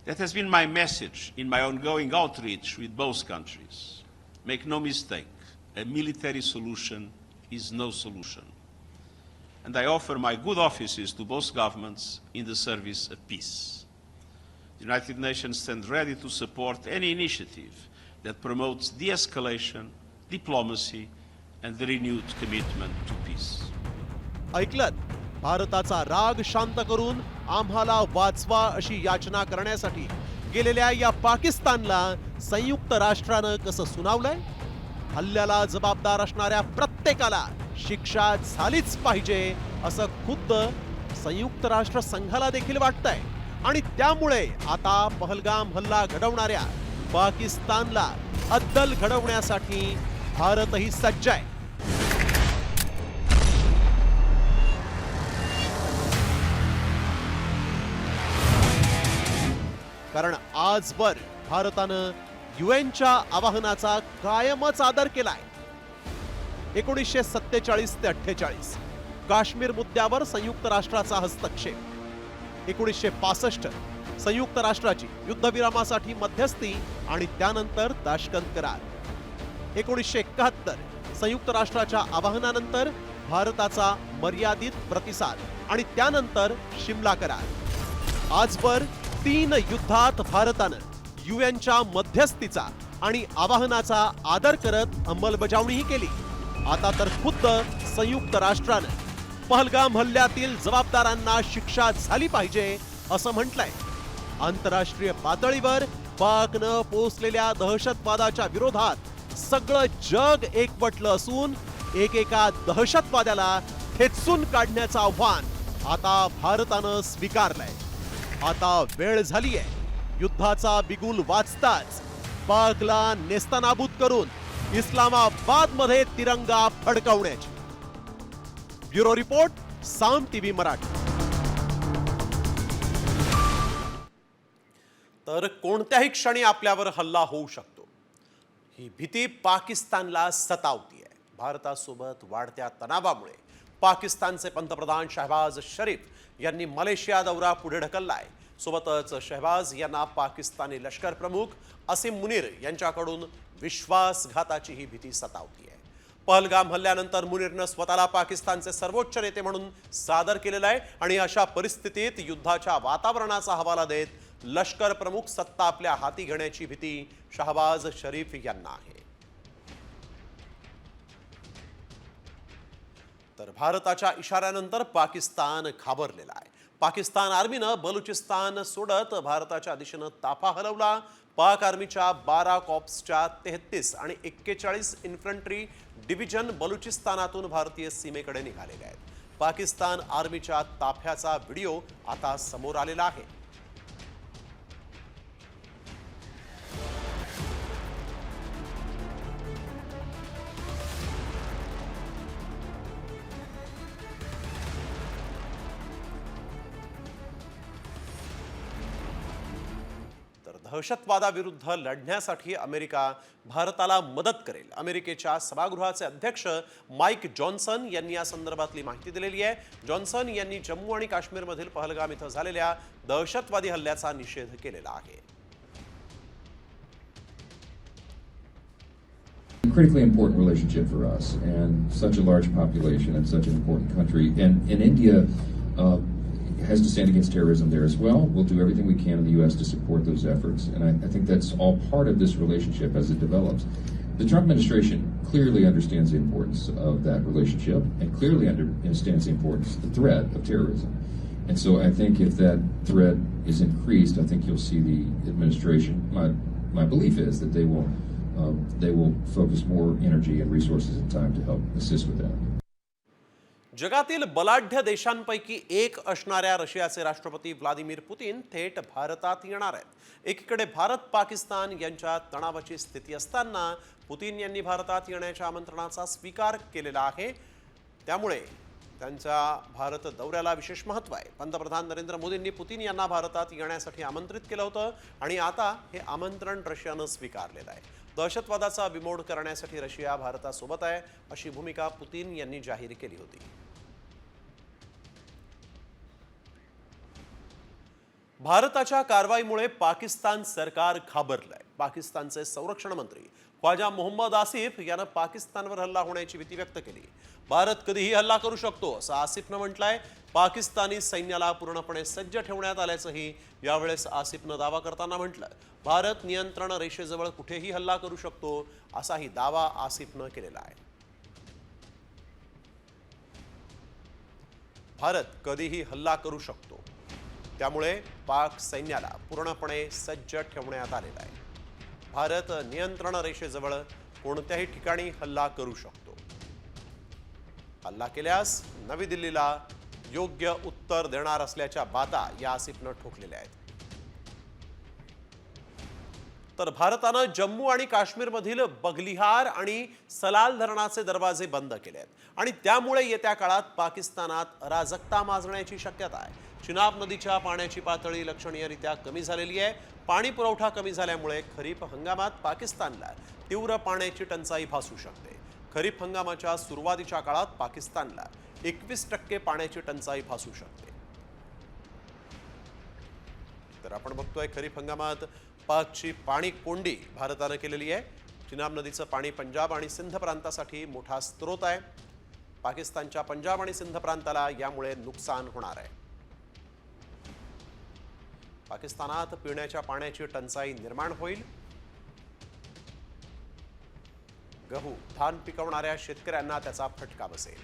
That has been my message in my ongoing outreach with both countries. Make no mistake, a military solution is no solution. and I offer my good offices to both governments in the service of peace. The United Nations stands ready to support any initiative that promotes de-escalation, diplomacy, and the renewed commitment to peace. ऐकलत, भारताचा राग शांत करून आम्हाला वाचवा अशी याचना करण्यासाठी गेलेल्या या पाकिस्तानला संयुक्त राष्ट्रानं कसं सुनावलंय? हल्ल्याला जबाबदार असणाऱ्या प्रत्येकाला शिक्षा झालीच पाहिजे असं खुद्द संयुक्त राष्ट्र संघाला देखील वाटतंय आणि त्यामुळे आता पहलगाम हल्ला घडवणाऱ्या पाकिस्तानला अद्दल घडवण्यासाठी भारतही सज्ज आहे. कारण आजवर भारतानं युएनच्या आवाहनाचा कायमच आदर केलाय. 1947 ते 48 काश्मीर मुद्द्यावर संयुक्त राष्ट्राचा हस्तक्षेप, 1965 संयुक्त राष्ट्राची युद्धविरामासाठी मध्यस्थी आणि त्यानंतर ताश्कंत करार, 1971 संयुक्त राष्ट्राच्या आवाहनानंतर भारताचा मर्यादित प्रतिसाद आणि त्यानंतर शिमला करार. आजवर 3 युद्धात भारतानं युएनच्या मध्यस्थीचा आणि आवाहनाचा आदर करत अंमलबजावणीही केली. आता तर खुद्द संयुक्त राष्ट्रानं पहलगाम हल्ल्यातील जबाबदारांना शिक्षा झाली पाहिजे असं म्हटलंय. आंतरराष्ट्रीय पातळीवर पाकनं पोसलेल्या दहशतवादाच्या विरोधात सगळं जग एकवटलं असून एकेका दहशतवाद्याला ठेचून काढण्याचं आव्हान आता भारतानं स्वीकारलंय. आता वेळ झालीय युद्धाचा बिगुल वाजताच पाकला नेस्तनाबूत करून इस्लामाबादमध्ये तिरंगा फडकवण्याची. ब्युरो रिपोर्ट, साम टीव्ही मराठी. तर कोणत्याही क्षणी आपल्यावर हल्ला होऊ शकतो ही भीती पाकिस्तानला सतावतीये. भारतासोबत वाढत्या तणावामुळे पाकिस्तानचे पंतप्रधान शहबाज शरीफ यांनी मलेशिया दौरा पुढे ढकललाय. सोबतच शहबाज यांना पाकिस्तानी लष्कर प्रमुख असीम मुनीर यांच्याकडून विश्वासघाताची ही भीती सतावतीये. पहलगाम हल्ल्यानंतर मुनीरनं स्वतःला पाकिस्तानचे सर्वोच्च नेते म्हणून सादर केलेलं आहे आणि अशा परिस्थितीत युद्धाच्या वातावरणाचा हवाला देत लष्कर प्रमुख सत्ता आपल्या हाती घेण्याची भीती शहबाज शरीफ यांना आहे. तर भारताच्या इशाऱ्यानंतर पाकिस्तान घाबरलेला आहे. पाकिस्तान आर्मीनं बलुचिस्तान सोडत भारताच्या दिशेनं ताफा हलवला. पाक आर्मीच्या 12 कॉप्सच्या 33 आणि 41 इन्फंट्री डिव्हिजन बलुचिस्तानातून भारतीय सीमेकडे निघालेले आहेत. पाकिस्तान आर्मीच्या ताफ्याचा व्हिडिओ आता समोर आलेला आहे. दहशतवादाविरुद्ध लढण्यासाठी अमेरिका भारताला मदत करेल. अमेरिकेच्या सभागृहाचे अध्यक्ष माईक जॉन्सन यांनी या संदर्भातली माहिती दिलेली आहे. जॉन्सन यांनी जम्मू आणि काश्मीरमधील पहलगाम इथं झालेल्या दहशतवादी हल्ल्याचा निषेध केलेला आहे. Critically important relationship for us, and such a large population and such an important country. And India has to stand against terrorism there as well. We'll do everything we can in the U.S. to support those efforts, and I think that's all part of this relationship as it develops. The Trump administration clearly understands the importance of that relationship and clearly understands the importance, the threat of terrorism. And so I think if that threat is increased, I think you'll see the administration, my belief is that they will focus more energy and resources and time to help assist with that. जगातील बलाढ्य देशांपैकी एक असणाऱ्या रशियाचे राष्ट्रपती व्लादिमीर पुतीन थेट भारतात येणार आहेत. एकीकडे भारत पाकिस्तान यांच्यात तणावाची स्थिती असताना पुतीन यांनी भारतात येण्याच्या आमंत्रणाचा स्वीकार केलेला आहे. त्यामुळे त्यांच्या भारत दौऱ्याला विशेष महत्त्व आहे. पंतप्रधान नरेंद्र मोदींनी पुतीन यांना भारतात येण्यासाठी आमंत्रित केलं होतं आणि आता हे आमंत्रण रशियानं स्वीकारलेलं आहे. दहशतवादाचा बिमोड करण्यासाठी रशिया भारतासोबत आहे अशी भूमिका पुतीन यांनी जाहीर केली होती. भारताच्या कारवाईमुळे पाकिस्तान सरकार घाबरलंय. पाकिस्तानचे संरक्षण मंत्री ख्वाजा मोहम्मद आसिफ यानं पाकिस्तानवर हल्ला होण्याची भीती व्यक्त केली. भारत कधीही हल्ला करू शकतो असं आसिफनं म्हटलंय. पाकिस्तानी सैन्याला पूर्णपणे सज्ज ठेवण्यात आल्याचंही यावेळेस आसिफनं दावा करताना म्हटलं. भारत नियंत्रण रेषेजवळ कुठेही हल्ला करू शकतो असाही दावा आसिफनं केलेला आहे. भारत कधीही हल्ला करू शकतो, त्यामुळे पाक सैन्याला पूर्णपणे सज्ज ठेवण्यात आलेला आहे. भारत नियंत्रण रेषेजवळ कोणत्याही ठिकाणी हल्ला करू शकतो. हल्ला केल्यास नवी दिल्लीला योग्य उत्तर देणार असल्याच्या बाता या आसिफनं ठोकलेल्या आहेत. तर भारतानं जम्मू आणि काश्मीरमधील बगलिहार आणि सलाल धरणाचे दरवाजे बंद केले आहेत आणि त्यामुळे येत्या काळात पाकिस्तानात अराजकता माजण्याची शक्यता आहे. चिनाब नदीच्या पाण्याची पातळी लक्षणीयरित्या कमी झालेली आहे. पाणी पुरवठा कमी झाल्यामुळे खरीप हंगामात पाकिस्तानला तीव्र पाण्याची टंचाई भासू शकते. खरीप हंगामाच्या सुरुवातीच्या काळात पाकिस्तानला 21% पाण्याची टंचाई भासू शकते. तर आपण बघतोय खरीप हंगामात पाकची पाणी कोंडी भारतानं केलेली आहे. चिनाब नदीचं पाणी पंजाब आणि सिंध प्रांतासाठी मोठा स्रोत आहे. पाकिस्तानच्या पंजाब आणि सिंध प्रांताला यामुळे नुकसान होणार आहे. पाकिस्तानात पिण्याच्या पाण्याची टंचाई निर्माण होईल. गहू धान पिकवणाऱ्या शेतकऱ्यांना त्याचा फटका बसेल.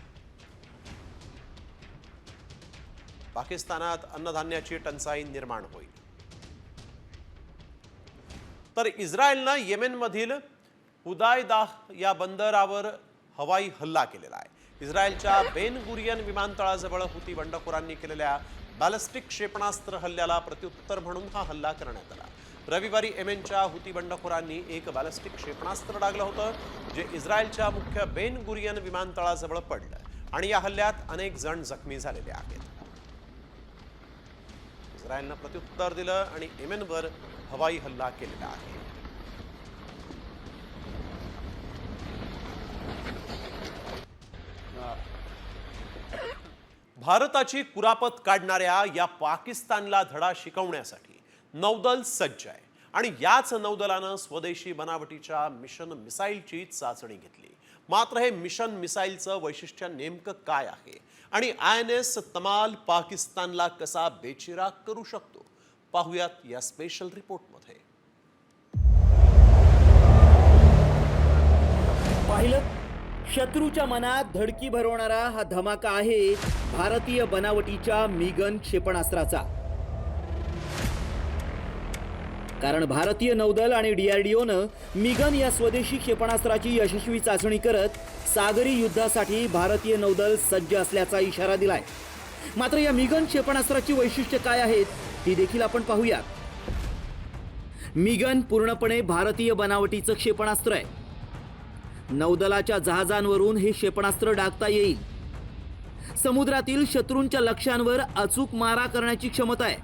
पाकिस्तानात अन्नधान्याची टंचाई निर्माण होईल. तर इस्रायलनं येमेनमधील हुदायदाह या बंदरावर हवाई हल्ला केलेला आहे. इस्रायलच्या बेन गुरियन विमानतळाजवळ हुती बंडखोरांनी केलेल्या बॅलिस्टिक क्षेपणास्त्र हल्ल्याला प्रत्युत्तर म्हणून हा हल्ला करण्यात आला. रविवारी येमेनच्या हुती बंडखोरांनी एक बॅलिस्टिक क्षेपणास्त्र डागलं होतं, जे इस्रायलच्या मुख्य बेन गुरियन विमानतळाजवळ पडलं आणि या हल्ल्यात अनेक जण जखमी झालेले आहेत. इस्रायलनं प्रत्युत्तर दिलं आणि येमेनवर हवाई हल्ला केलेला आहे. भारताची कुरापत काढणाऱ्या या पाकिस्तानला धडा शिकवण्यासाठी नौदल सज्ज आहे आणि याच नौदलानं स्वदेशी बनावटीच्या मिशन मिसाईलची चाचणी घेतली. मात्र हे मिशन मिसाईलचं वैशिष्ट्य नेमकं काय आहे आणि INS तमाल पाकिस्तानला कसा बेचिराग करू शकतो, पाहुयात या स्पेशल रिपोर्टमध्ये. पाहिलं, शत्रूच्या मनात धडकी भरवणारा हा धमाका आहे भारतीय बनावटीच्या मिगन क्षेपणास्त्राचा. कारण भारतीय नौदल आणि DRDOनं मिगन या स्वदेशी क्षेपणास्त्राची यशस्वी चाचणी करत सागरी युद्धासाठी भारतीय नौदल सज्ज असल्याचा इशारा दिलाय. मात्र या मिगन क्षेपणास्त्राची वैशिष्ट्ये काय आहेत ती देखील आपण पाहूया. मिगन पूर्णपणे भारतीय बनावटीचं क्षेपणास्त्र आहे. नौदलाच्या जहाजांवरून हे क्षेपणास्त्र डागता येईल. समुद्रातील शत्रूंच्या लक्ष्यांवर अचूक मारा करण्याची क्षमता आहे.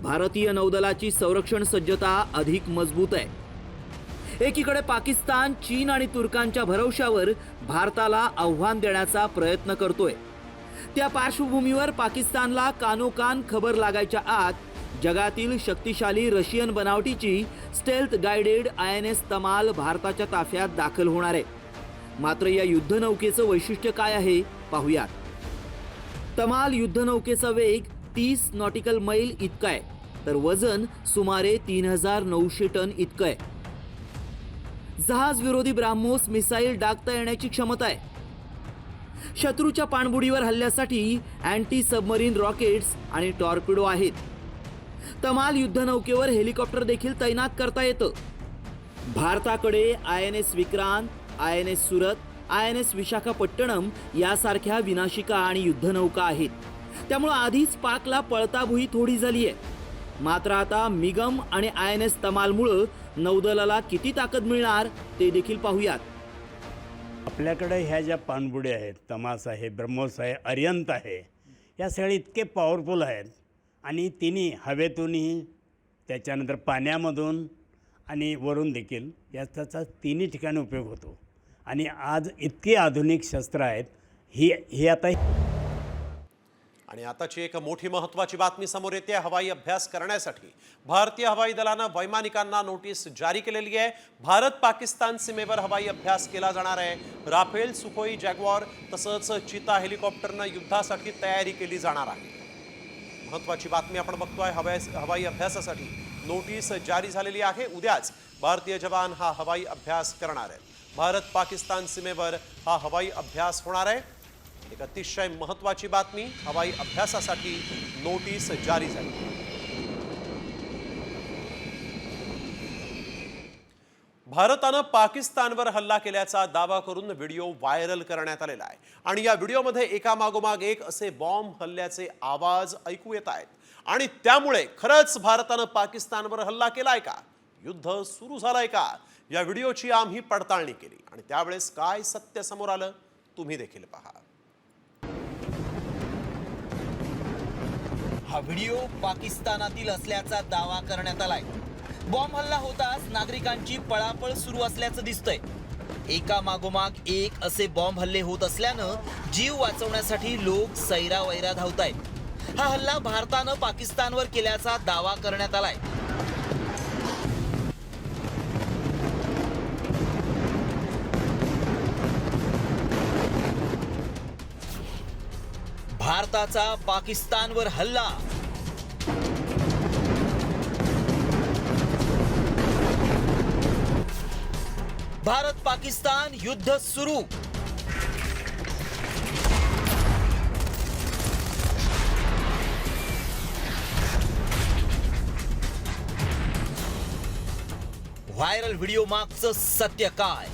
भारतीय नौदलाची संरक्षण सज्जता अधिक मजबूत आहे. एकीकडे पाकिस्तान, चीन आणि तुर्कांच्या भरवशावर भारताला आव्हान देण्याचा प्रयत्न करतोय. त्या पार्श्वभूमीवर पाकिस्तानला कानोकान खबर लागायच्या आत जगातील शक्तिशाली रशियन बनावटीची स्टेल्थ गाइडेड INS तमाल भारताच्या ताफ्यात दाखल होणार आहे. मात्र या युद्धनौकेचं वैशिष्ट्य काय आहे पाहूयात. तमाल युद्धनौकेचा वेग 30 नॉटिकल मैल इतका आहे, तर वजन सुमारे 3900 टन इतकं आहे. जहाज विरोधी ब्राह्मोस मिसाईल डागता येण्याची क्षमता आहे. शत्रूच्या पाणबुडीवर हल्ल्यासाठी अँटी सबमरीन रॉकेट्स आणि टॉर्पिडो आहेत. तमाल युद्धनौकेवर हेलिकॉप्टर देखील तैनात करता येतं. भारताकडे INS Vikrant, INS Surat, INS Visakhapatnam यासारख्या विनाशिका आणि युद्धनौका आहेत. त्यामुळे आधीच पाकला पळताभुई थोडी झाली आहे. मात्र आता मिगम आणि INS तमालमुळं नौदलाला किती ताकद मिळणार ते देखील पाहूयात. आपल्याकडे ह्या ज्या पाणबुड्या आहेत, तमास आहे, ब्रह्मोस आहे, अरियंत आहे, या सगळे इतके पॉवरफुल आहेत आणि तिन्ही हवेतूनही, त्याच्यानंतर पाण्यामधून आणि वरून देखील याचा तिन्ही ठिकाणी उपयोग होतो. आणि आज इतकी आधुनिक शस्त्र आहेत ही आता. आणि आताची एक मोठी महत्त्वाची बातमी समोर येते. हवाई अभ्यास करण्यासाठी भारतीय हवाई दलानं वैमानिकांना नोटीस जारी केलेली आहे. भारत पाकिस्तान सीमेवर हवाई अभ्यास केला जाणार आहे. राफेल, सुखोई, जॅग्वार तसंच चीता हेलिकॉप्टरनं युद्धासाठी तयारी केली जाणार आहे. महत्त्वाची बातमी आपण बघतोय. हवाई अभ्यासासाठी नोटीस जारी झालेली आहे. उद्याच भारतीय जवान हा हवाई अभ्यास करणार आहेत. भारत पाकिस्तान सीमेवर हा हवाई अभ्यास होणार आहे. एक अतिशय महत्त्वाची बातमी. हवाई अभ्यासासाठी नोटीस जारी झाली. भारतानं पाकिस्तानवर हल्ला केल्याचा दावा करून व्हिडिओ व्हायरल करण्यात आलेला आहे आणि या व्हिडिओमध्ये एकामागोमाग एक असे बॉम्ब हल्ल्याचे आवाज ऐकू येत आहेत. आणि त्यामुळे खरंच भारतानं पाकिस्तानवर हल्ला केलाय का, युद्ध सुरू झालंय का, या व्हिडिओची आम्ही पडताळणी केली आणि त्यावेळेस काय सत्य समोर आलं तुम्ही देखील पहा. हा व्हिडिओ पाकिस्तानातील असल्याचा दावा करण्यात आलाय. बॉम्ब हल्ला होताच नागरिकांची पळापळ सुरू असल्याचं दिसतंय. एका मागोमाग एक असे बॉम्ब हल्ले होत असल्यानं जीव वाचवण्यासाठी लोक सैरावैरा धावतायत. हा हल्ला भारतानं पाकिस्तानवर केल्याचा दावा करण्यात आलाय. भारताचा पाकिस्तानवर हल्ला. भारत पाकिस्तान युद्ध सुरू. व्हायरल व्हिडिओ मागचं सत्य काय?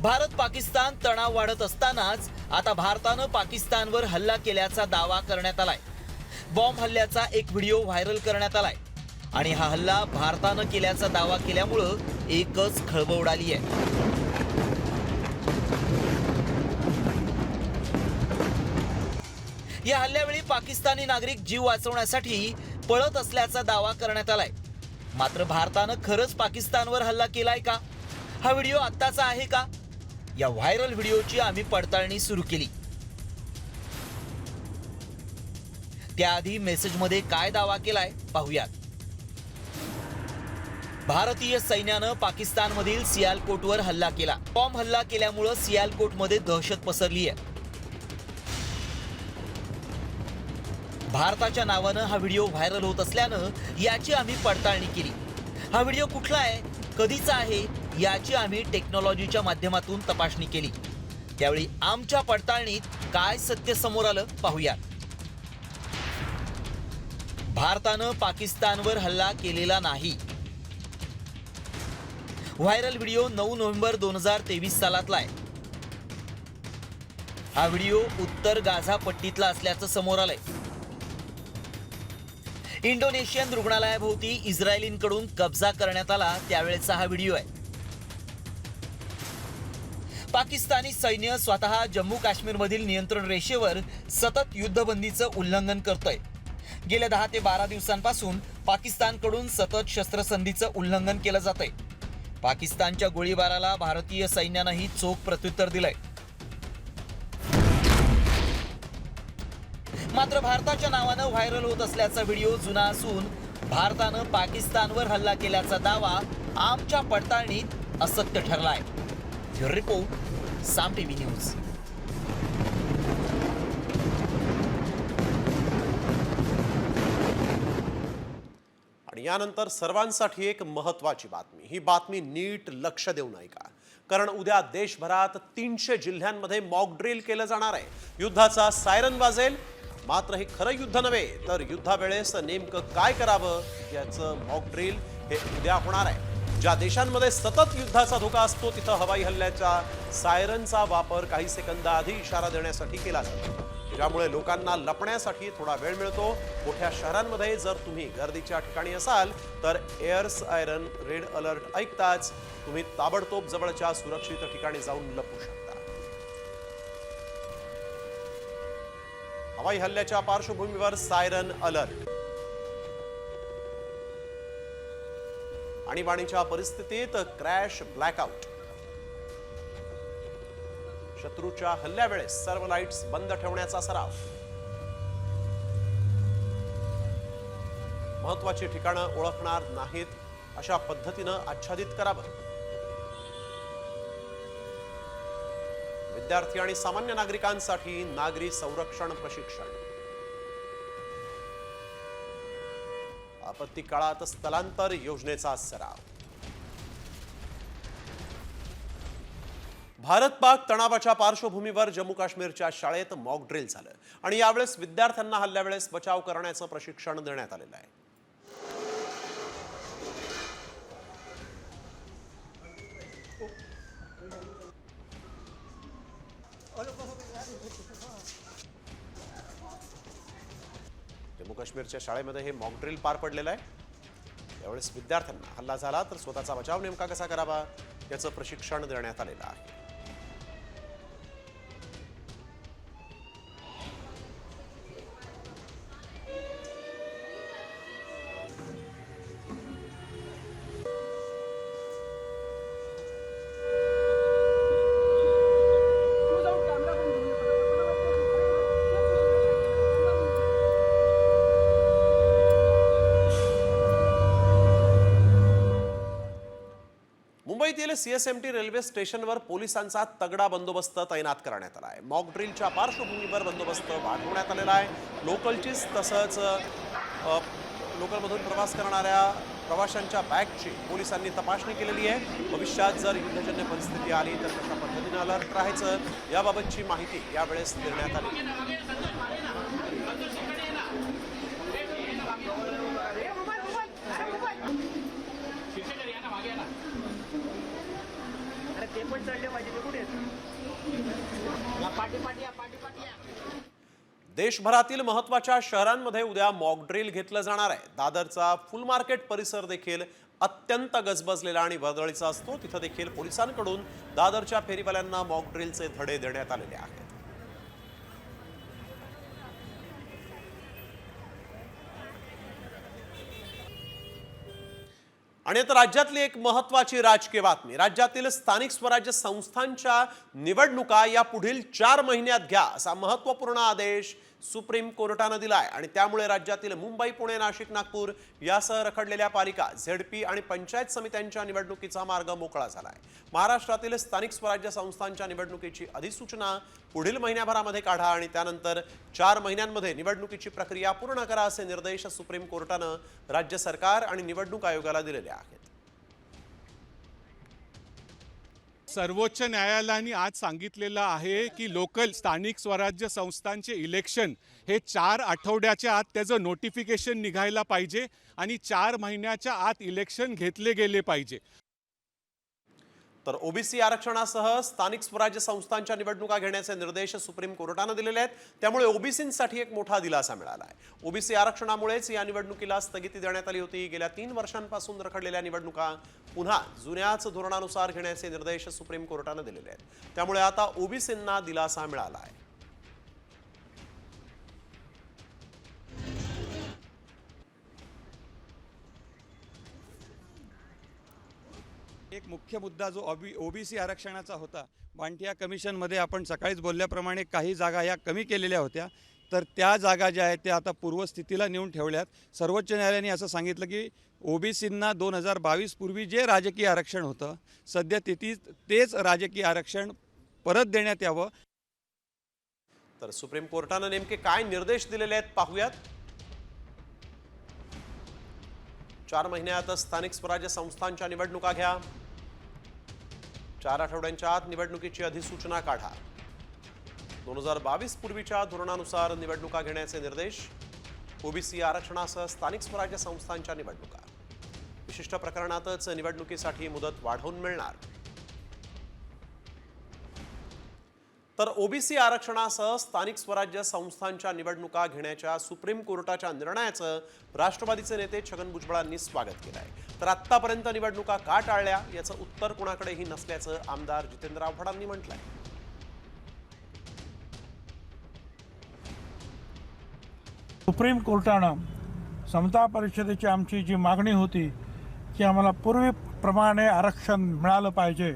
भारत पाकिस्तान तणाव वाढत असतानाच आता भारतानं पाकिस्तानवर हल्ला केल्याचा दावा करण्यात आलाय. बॉम्ब हल्ल्याचा एक व्हिडिओ व्हायरल करण्यात आलाय आणि हा हल्ला भारतानं केल्याचा दावा केल्यामुळं एकच खळबळ उडाली आहे. या हल्ल्यावेळी पाकिस्तानी नागरिक जीव वाचवण्यासाठी पळत असल्याचा दावा करण्यात आलाय. मात्र भारतानं खरंच पाकिस्तानवर हल्ला केलाय का? हा व्हिडिओ आत्ताचा आहे का? या व्हायरल व्हिडिओची आम्ही पडताळणी सुरू केली. त्याआधी मेसेजमध्ये काय दावा केलाय पाहूयात. भारतीय सैन्यानं पाकिस्तानमधील सियालकोटवर हल्ला केला. बॉम्ब हल्ला केल्यामुळे सियालकोटमध्ये दहशत पसरली आहे. भारताच्या नावानं हा व्हिडिओ व्हायरल होत असल्यानं याची आम्ही पडताळणी केली. हा व्हिडिओ कुठला आहे, कधीचा आहे याची आम्ही टेक्नॉलॉजीच्या माध्यमातून तपासणी केली. त्यावेळी आमच्या पडताळणीत काय सत्य समोर आलं पाहूयात. भारतानं पाकिस्तानवर हल्ला केलेला नाही. व्हायरल व्हिडिओ 9 नोव्हेंबर 2023 सालातला आहे. हा व्हिडिओ उत्तर गाझा पट्टीतला असल्याचं समोर आलंय. इंडोनेशियन रुग्णालयाभोवती इस्रायलींकडून कब्जा करण्यात आला त्यावेळेचा हा व्हिडिओ आहे. पाकिस्तानी सैन्य स्वतः जम्मू काश्मीरमधील नियंत्रण रेषेवर सतत युद्धबंदीचं उल्लंघन करतोय. गेल्या 10 ते 12 दिवसांपासून पाकिस्तानकडून सतत शस्त्रसंधीचं उल्लंघन केलं जातंय. पाकिस्तानच्या गोळीबाराला भारतीय सैन्यानंही चोख प्रत्युत्तर दिलंय. मात्र भारताच्या नावानं व्हायरल होत असल्याचा व्हिडिओ जुना असून भारतानं पाकिस्तानवर हल्ला केल्याचा दावा आमच्या पडताळणीत असत्य ठरलाय. ब्युरो रिपोर्ट, साम टीव्ही न्यूज. आणि यानंतर सर्वांसाठी एक महत्त्वाची बातमी. ही बातमी नीट लक्ष देऊन ऐका, कारण उद्या देशभरात 300 जिल्ह्यांमध्ये मॉक ड्रिल केलं जाणार आहे. युद्धाचा सायरन वाजेल. मात्र हे खरं युद्ध नव्हे, तर युद्धावेळेस नेमकं काय करावं याचं मॉक ड्रिल हे उद्या होणार आहे. ज्या देशांमध्ये सतत युद्धाचा धोका असतो तिथं हवाई हल्ल्याच्या सायरनचा वापर काही सेकंदाआधी इशारा देण्यासाठी केला जातो. ज्यामुळे लोकांना लपण्यासाठी थोडा वेळ मिळतो. मोठ्या शहरांमध्ये जर तुम्ही गर्दीच्या ठिकाणी असाल तर एअर सायरन रेड अलर्ट ऐकताच तुम्ही ताबडतोब जवळच्या सुरक्षित ठिकाणी जाऊन लपू शकता. हवाई हल्ल्याच्या पार्श्वभूमीवर सायरन अलर्ट. आणीबाणीच्या परिस्थितीत क्रॅश ब्लॅकआउट. शत्रूच्या हल्ल्यावेळेस सर्व लाईट्स बंद ठेवण्याचा सराव. महत्वाची ठिकाणं ओळखणार नाहीत अशा पद्धतीनं आच्छादित करावं. विद्यार्थी आणि सामान्य नागरिकांसाठी नागरी संरक्षण प्रशिक्षण. आपत्ती काळात स्थलांतर योजनेचा सराव. भारत पाक तणावाच्या पार्श्वभूमीवर जम्मू काश्मीरच्या शाळेत मॉक ड्रिल झालं आणि यावेळेस विद्यार्थ्यांना हल्ल्यावेळेस बचाव करण्याचं प्रशिक्षण देण्यात आलेलं आहे. जम्मू काश्मीरच्या शाळेमध्ये हे मॉक ड्रिल पार पडलेलं आहे. यावेळेस विद्यार्थ्यांना हल्ला झाला तर स्वतःचा बचाव नेमका कसा करावा याचं प्रशिक्षण देण्यात आलेलं आहे. मुंबईतील सीएसएमटी रेल्वे स्टेशनवर पोलिसांचा तगडा बंदोबस्त तैनात करण्यात आला आहे. मॉक ड्रिलच्या पार्श्वभूमीवर बंदोबस्त वाढवण्यात आलेला आहे. लोकलचीच तसंच लोकलमधून प्रवास करणाऱ्या प्रवाशांच्या बॅगची पोलिसांनी तपासणी केलेली आहे. भविष्यात जर युद्धजन्य परिस्थिती आली तर कशा पद्धतीने अलर्ट राहायचं याबाबतची माहिती यावेळेस देण्यात आली. देशभरातील महत्त्वाच्या शहरांमध्ये उद्या मॉक ड्रिल घेतलं जाणार आहे. दादरचा फुल मार्केट परिसर देखील अत्यंत गजबजलेला आणि वर्दळीचा असतो. तिथं देखील पोलिसांकडून दादरच्या फेरीवाल्यांना मॉक ड्रिलचे धडे देण्यात आलेले आहेत. आणि आता राज्यातली एक महत्त्वाची राजकीय बातमी. राज्यातील स्थानिक स्वराज्य संस्थांच्या निवडणुका या पुढील 4 महिन्यात घ्या असा महत्त्वपूर्ण आदेश सुप्रीम कोर्टानं दिलाय. आणि त्यामुळे राज्यातील मुंबई, पुणे, नाशिक, नागपूर यासह रखडलेल्या पालिका, झेडपी आणि पंचायत समित्यांच्या निवडणुकीचा मार्ग मोकळा झालाय. महाराष्ट्रातील स्थानिक स्वराज्य संस्थांच्या निवडणुकीची अधिसूचना पुढील महिन्याभरामध्ये काढा आणि त्यानंतर 4 महिन्यांमध्ये निवडणुकीची प्रक्रिया पूर्ण करा असे निर्देश सुप्रीम कोर्टानं राज्य सरकार आणि निवडणूक आयोगाला दिलेले आहेत. सर्वोच्च न्यायालयाने आज सांगितलेलं आहे की लोकल स्थानिक स्वराज्य संस्थांचे इलेक्शन हे 4 आठवड्याच्या आत त्याचं नोटिफिकेशन निघायला पाहिजे आणि 4 महिन्याच्या आत इलेक्शन घेतले गेले पाहिजे. तर ओबीसी आरक्षणासह स्थानिक स्वराज्य संस्थांच्या निवडणुका घेण्याचे निर्देश सुप्रीम कोर्टानं दिलेले आहेत. त्यामुळे ओबीसींसाठी एक मोठा दिलासा मिळाला आहे. ओबीसी आरक्षणामुळेच या निवडणुकीला स्थगिती देण्यात आली होती. गेल्या 3 वर्षांपासून रखडलेल्या निवडणुका पुन्हा जुन्याच धोरणानुसार घेण्याचे निर्देश सुप्रीम कोर्टानं दिलेले आहेत. त्यामुळे आता ओबीसींना दिलासा मिळाला आहे. एक मुख्य मुद्दा जो ओबीसी आरक्षणाचा होता, बांटिया कमिशनमध्ये आपण सकाळीच बोलल्याप्रमाणे काही जागा या कमी केलेल्या होत्या, तर त्या जागा ज्या आहेत त्या आता पूर्वस्थितीला नेऊन ठेवल्यात. सर्वोच्च न्यायालयाने असं सांगितलं की ओबीसींना 2022 पूर्वी जे राजकीय आरक्षण होतं सध्या तेच राजकीय आरक्षण परत देण्यात यावं. तर सुप्रीम कोर्टानं नेमके काय निर्देश दिलेले आहेत पाहूयात. 4 महिन्यात स्थानिक स्वराज्य संस्थांच्या निवडणुका घ्या. 4 आठवड्यांच्या आत निवडणुकीची अधिसूचना काढा. 2022 पूर्वीच्या धोरणानुसार निवडणुका घेण्याचे निर्देश. ओबीसी आरक्षणासह स्थानिक स्वराज्य संस्थांच्या निवडणुका. विशिष्ट प्रकरणातच निवडणुकीसाठी मुदत वाढवून मिळणार. तर ओबीसी आरक्षणासह स्थानिक स्वराज्य संस्थांच्या निवडणुका घेण्याच्या सुप्रीम कोर्टाच्या निर्णयाचं राष्ट्रवादीचे नेते छगन भुजबळांनी स्वागत केलं आहे. तर आत्तापर्यंत निवडणुका का टाळल्या याचं उत्तर कुणाकडेही नसल्याचं आमदार जितेंद्र आव्हाडांनी म्हटलंय. सुप्रीम कोर्टानं समता परिषदेची आमची जी मागणी होती की आम्हाला पूर्वीप्रमाणे आरक्षण मिळालं पाहिजे,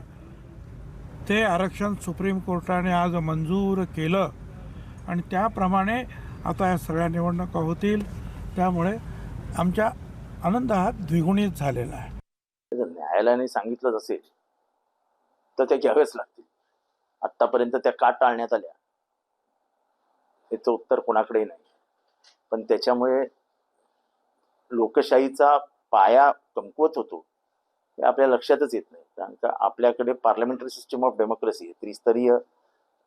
ते आरक्षण सुप्रीम कोर्टाने आज मंजूर केलं आणि त्याप्रमाणे आता या सगळ्या निवडणुका होतील. त्यामुळे आमच्या आनंद हा द्विगुणित झालेला आहे. जर न्यायालयाने सांगितलं असेल तर त्या घ्याव्याच लागतील. आत्तापर्यंत त्या का टाळण्यात आल्या याचं उत्तर कोणाकडेही नाही. पण त्याच्यामुळे लोकशाहीचा पाया कमकुवत होतो हे आपल्या लक्षातच येत नाही. कारण का आपल्याकडे पार्लमेंटरी सिस्टम ऑफ डेमोक्रेसी आहे, त्रिस्तरीय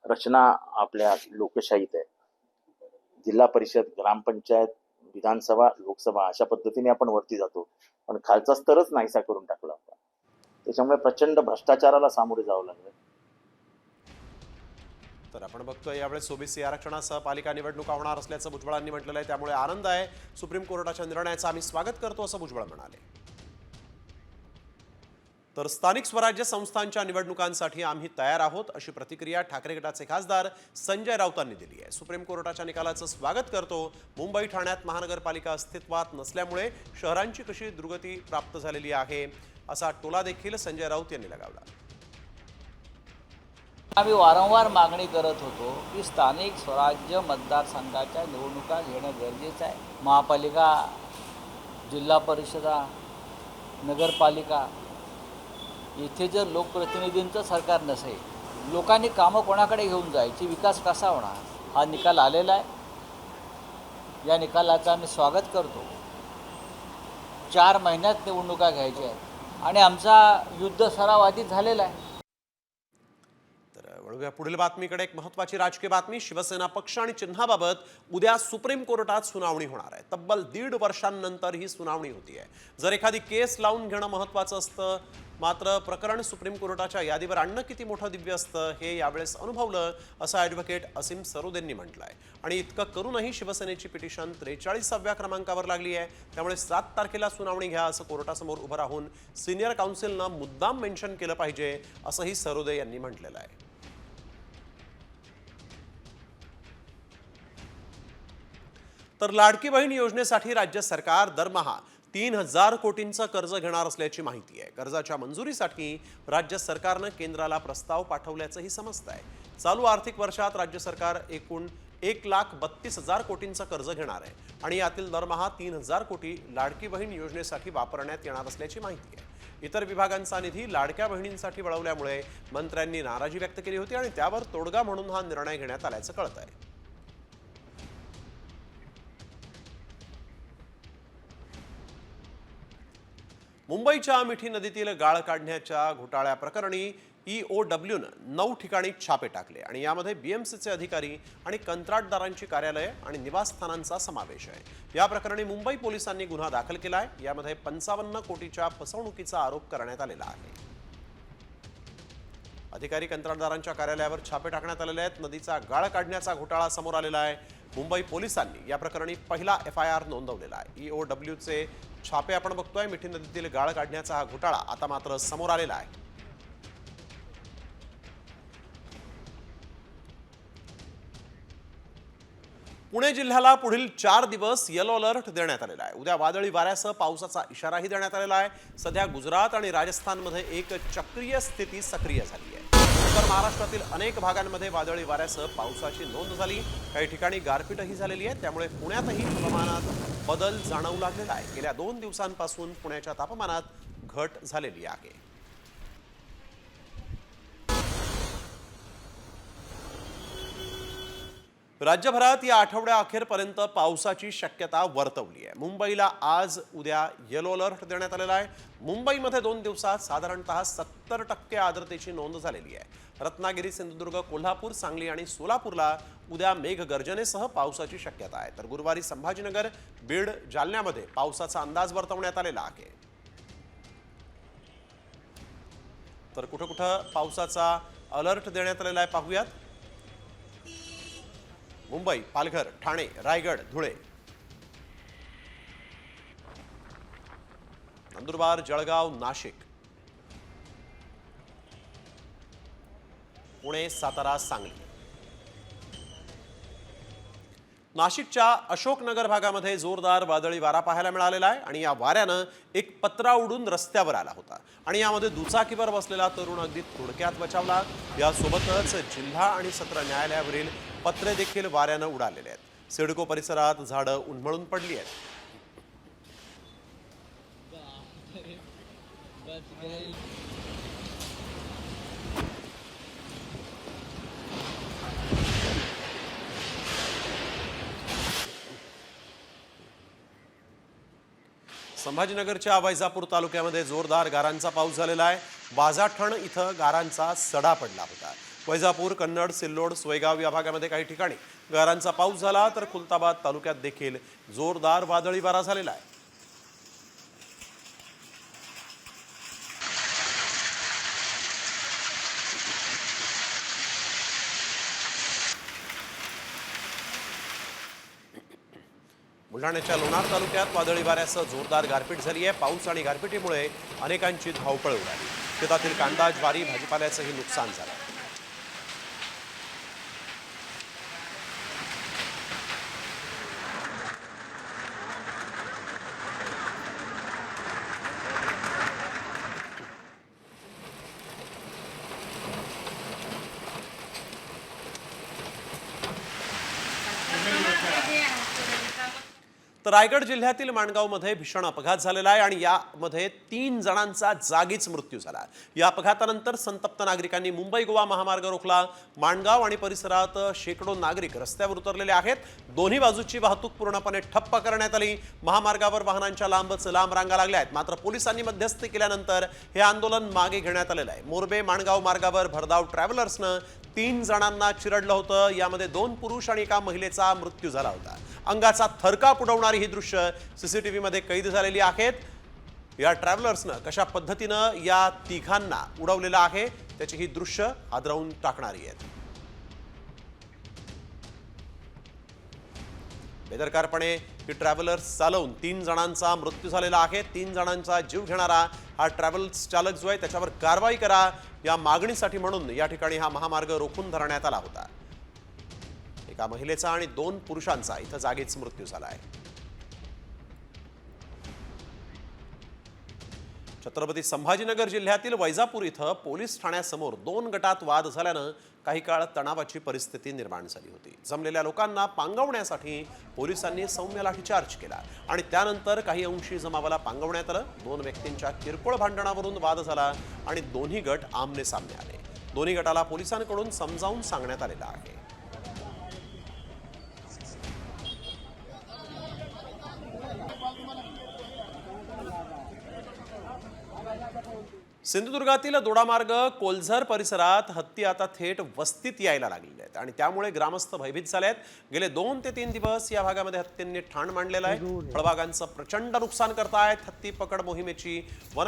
रचना आपल्या लोकशाहीत आहे. जिल्हा परिषद, ग्रामपंचायत, विधानसभा, लोकसभा अशा पद्धतीने आपण वरती जातो, पण खालचा स्तरच नाहीसा करून टाकला होता. त्याच्यामुळे प्रचंड भ्रष्टाचाराला सामोरे जावं लागलं. तर आपण बघतोय यावेळेस ओबीसी आरक्षणासह पालिका निवडणुका होणार असल्याचं भुजबळांनी म्हटलेलं आहे. त्यामुळे आनंद आहे. सुप्रीम कोर्टाच्या निर्णयाचं आम्ही स्वागत करतो असं भुजबळ म्हणाले. तर स्थानिक स्वराज्य संस्थांच्या निवडणुकांसाठी आम्ही तयार आहोत अशी प्रतिक्रिया ठाकरे गटाचे खासदार संजय राऊतांनी दिली आहे. सुप्रीम कोर्टाच्या निकालाचं स्वागत करतो. मुंबई ठाण्यात महानगरपालिका अस्तित्वात नसल्यामुळे शहरांची कशी दुर्गती प्राप्त झालेली आहे असा टोला देखील संजय राऊत यांनी लगावला. आम्ही वारंवार मागणी करत होतो की स्थानिक स्वराज्य मतदारसंघाच्या निवडणुका घेणं गरजेचं आहे. महापालिका, जिल्हा परिषदा, नगरपालिका इथे जर लोकप्रतिनिधींचं सरकार नसेल, लोकांनी कामं कोणाकडे घेऊन जायची, विकास कसा होणार? हा निकाल आलेला आहे. या निकालाचं आम्ही स्वागत करतो. 4 महिन्यात निवडणुका घ्यायच्या आहेत आणि आमचा युद्ध सराव आधीच झालेला आहे. वळूया पुढील बातमीकडे. एक महत्त्वाची राजकीय बातमी. शिवसेना पक्ष आणि चिन्हाबाबत उद्या सुप्रीम कोर्टात सुनावणी होणार आहे. तब्बल 1.5 वर्षांनंतर ही सुनावणी होतीये. जर एखादी केस लावून घेणं महत्त्वाचं असतं, मात्र प्रकरण सुप्रीम कोर्टाच्या यादीवर आणणं किती मोठं दिव्य असतं हे यावेळेस अनुभवलं असं ॲडव्होकेट असीम सरोदेंनी म्हटलं आहे. आणि इतकं करूनही शिवसेनेची पिटिशन 43व्या क्रमांकावर लागली आहे. त्यामुळे 7 तारखेला सुनावणी घ्या असं कोर्टासमोर उभं राहून सिनियर काउन्सिलनं मुद्दाम मेन्शन केलं पाहिजे असंही सरोदे यांनी म्हटलेलं आहे. तर लाडकी बहीण योजनेसाठी राज्य सरकार दरमहा 3000 कोटींचं कर्ज घेणार असल्याची माहिती आहे. कर्जाच्या मंजुरीसाठी राज्य सरकारनं केंद्राला प्रस्ताव पाठवल्याचंही समजतं आहे. चालू आर्थिक वर्षात राज्य सरकार एकूण 1,32,000 कोटींचं कर्ज घेणार आहे आणि यातील दरमहा 3000 कोटी लाडकी बहीण योजनेसाठी वापरण्यात येणार असल्याची माहिती आहे. इतर विभागांचा निधी लाडक्या बहिणींसाठी वळवल्यामुळे मंत्र्यांनी नाराजी व्यक्त केली होती आणि त्यावर तोडगा म्हणून हा निर्णय घेण्यात आल्याचं कळत आहे. मुंबईच्या मिठी नदीतील गाळ काढण्याच्या घोटाळ्या प्रकरणी EOWनं 9 ठिकाणी छापे टाकले आणि यामध्ये BMCचे अधिकारी आणि कंत्राटदारांची कार्यालये आणि निवासस्थानांचा समावेश आहे. या प्रकरणी मुंबई पोलिसांनी गुन्हा दाखल केला आहे. यामध्ये 55 कोटीच्या फसवणुकीचा आरोप करण्यात आलेला आहे. अधिकारी कंत्राटदारांच्या कार्यालयावर छापे टाकण्यात आलेले आहेत. नदीचा गाळ काढण्याचा घोटाळा समोर आलेला आहे. मुंबई पोलिसांनी या प्रकरणी पहिला FIR नोंदवलेला आहे. EOWचे छापे आपण बघतोय. मिठी नदीतील गाळ काढण्याचा हा घोटाळा आता मात्र समोर आलेला आहे. पुणे जिल्ह्याला पुढील 4 दिवस येलो अलर्ट देण्यात आलेला आहे. उद्या वादळी वाऱ्यासह पावसाचा इशाराही देण्यात आलेला आहे. सध्या गुजरात आणि राजस्थानमध्ये एक चक्रीय स्थिती सक्रिय झाली आहे. उत्तर महाराष्ट्रातील अनेक भागांमध्ये वादळी वाऱ्यासह पावसाची नोंद झाली. काही ठिकाणी गारपीटही झालेली आहे. त्यामुळे पुण्यातही हवामानात बदल जाणवू लागलेला आहे. गेल्या 2 दिवसांपासून पुण्याच्या तापमानात घट झालेली आहे. राज्यभरात या आठवड्या अखेरपर्यंत पावसाची शक्यता वर्तवली आहे. मुंबईला आज उद्या येलो अलर्ट देण्यात आलेला आहे. मुंबईमध्ये 2 दिवसात साधारणतः 70% आर्द्रतेची नोंद झालेली आहे. रत्नागिरी, सिंधुदुर्ग, कोल्हापूर, सांगली आणि सोलापूरला उद्या मेघगर्जनेसह पावसाची शक्यता आहे. तर गुरुवारी संभाजीनगर, बीड, जालन्यामध्ये पावसाचा अंदाज वर्तवण्यात आलेला आहे. तर कुठं कुठं पावसाचा अलर्ट देण्यात आलेला आहे पाहूयात. मुंबई, पालघर, ठाणे, रायगड, धुळे, नंदुरबार, जळगाव, नाशिक, पुणे, सातारा, सांगली, नाशिकच्या अशोकनगर भागामध्ये जोरदार वादळी वारा पाहायला मिळालेला आहे आणि या वाऱ्यानं एक पत्रा उडून रस्त्यावर आला होता आणि यामध्ये दुचाकीवर बसलेला तरुण अगदी थोडक्यात बचावला। यासोबतच जिल्हा आणि सत्र न्यायालयावरील पत्रे देखील वाऱ्यानं उडालेले आहेत। सिडको परिसरात झाडं उन्मळून पडली आहेत। संभाजीनगरच्या वैजापूर तालुक्यामध्ये जोरदार गारांचा पाऊस झालेला आहे। बाजाठण इथं गारांचा सडा पडला होता। वैजापूर, कन्नड, सिल्लोड, सोयगाव या भागामध्ये काही ठिकाणी गारांचा पाऊस झाला तर खुलताबाद तालुक्यात देखील जोरदार वादळी वारा झालेला आहे। बुलढाण्याच्या लोणार तालुक्यात वादळी वाऱ्यासह जोरदार गारपीट झाली आहे। पाऊस आणि गारपिटीमुळे अनेकांची धावपळ उडाली। शेतातील कांदा, ज्वारी, भाजीपाल्याचंही नुकसान झालं। तर रायगड जिल्ह्यातील माणगावमध्ये भीषण अपघात झालेला आहे आणि यामध्ये 3 जणांचा जागीच मृत्यू झाला। या अपघातानंतर संतप्त नागरिकांनी मुंबई गोवा महामार्ग रोखला। माणगाव आणि परिसरात शेकडो नागरिक रस्त्यावर उतरलेले आहेत। दोन्ही बाजूची वाहतूक पूर्णपणे ठप्प करण्यात आली। महामार्गावर वाहनांच्या लांबच लांब रांगा लागल्या आहेत। मात्र पोलिसांनी मध्यस्थी केल्यानंतर हे आंदोलन मागे घेण्यात आलेलं आहे। मोरबे माणगाव मार्गावर भरधाव ट्रॅव्हलर्सनं 3 जणांना चिरडलं होतं। यामध्ये 2 पुरुष आणि एका महिलेचा मृत्यू झाला होता। अंगाचा थरकाप उडवणारी ही दृश्य सीसीटीव्ही मध्ये कैद झालेली आहेत। या ट्रॅव्हलर्सनं कशा पद्धतीनं या तिघांना उडवलेलं आहे त्याची ही दृश्य हादरवून टाकणारी आहेत। बेदरकारपणे ही ट्रॅव्हलर्स चालवून 3 जणांचा मृत्यू झालेला आहे। 3 जणांचा जीव घेणारा हा ट्रॅव्हल्स चालक जो आहे त्याच्यावर कारवाई करा या मागणीसाठी म्हणून या ठिकाणी हा महामार्ग रोखून धरण्यात आला होता। एका महिलेचा आणि 2 पुरुषांचा इथं जागीच मृत्यू झाला आहे। छत्रपती संभाजीनगर जिल्ह्यातील वैजापूर इथं पोलीस ठाण्यासमोर 2 गटात वाद झाल्यानं काही काळ तणावाची परिस्थिती निर्माण झाली होती। जमलेल्या लोकांना पांगवण्यासाठी पोलिसांनी सौम्य लाठीचार्ज केला आणि त्यानंतर काही अंशी जमावाला पांगवण्यात आलं। 2 व्यक्तींच्या किरकोळ भांडणावरून वाद झाला आणि दोन्ही गट आमने सामने आले। दोन्ही गटाला पोलिसांकडून समजावून सांगण्यात आलेलं आहे। सिंधुदुर्गातील दोडामार्ग कोल्झर परिसरात हत्ती आता थेट वस्तीत यायला लागलेले आहेत आणि त्यामुळे ग्रामस्थ भयभीत झाले आहेत। गेले 2 ते 3 दिवस या भागामध्ये हत्तींनी ठाण मांडलेलं आहे। फळबागांचं प्रचंड नुकसान करतायत। हत्ती पकड मोहिमेची वन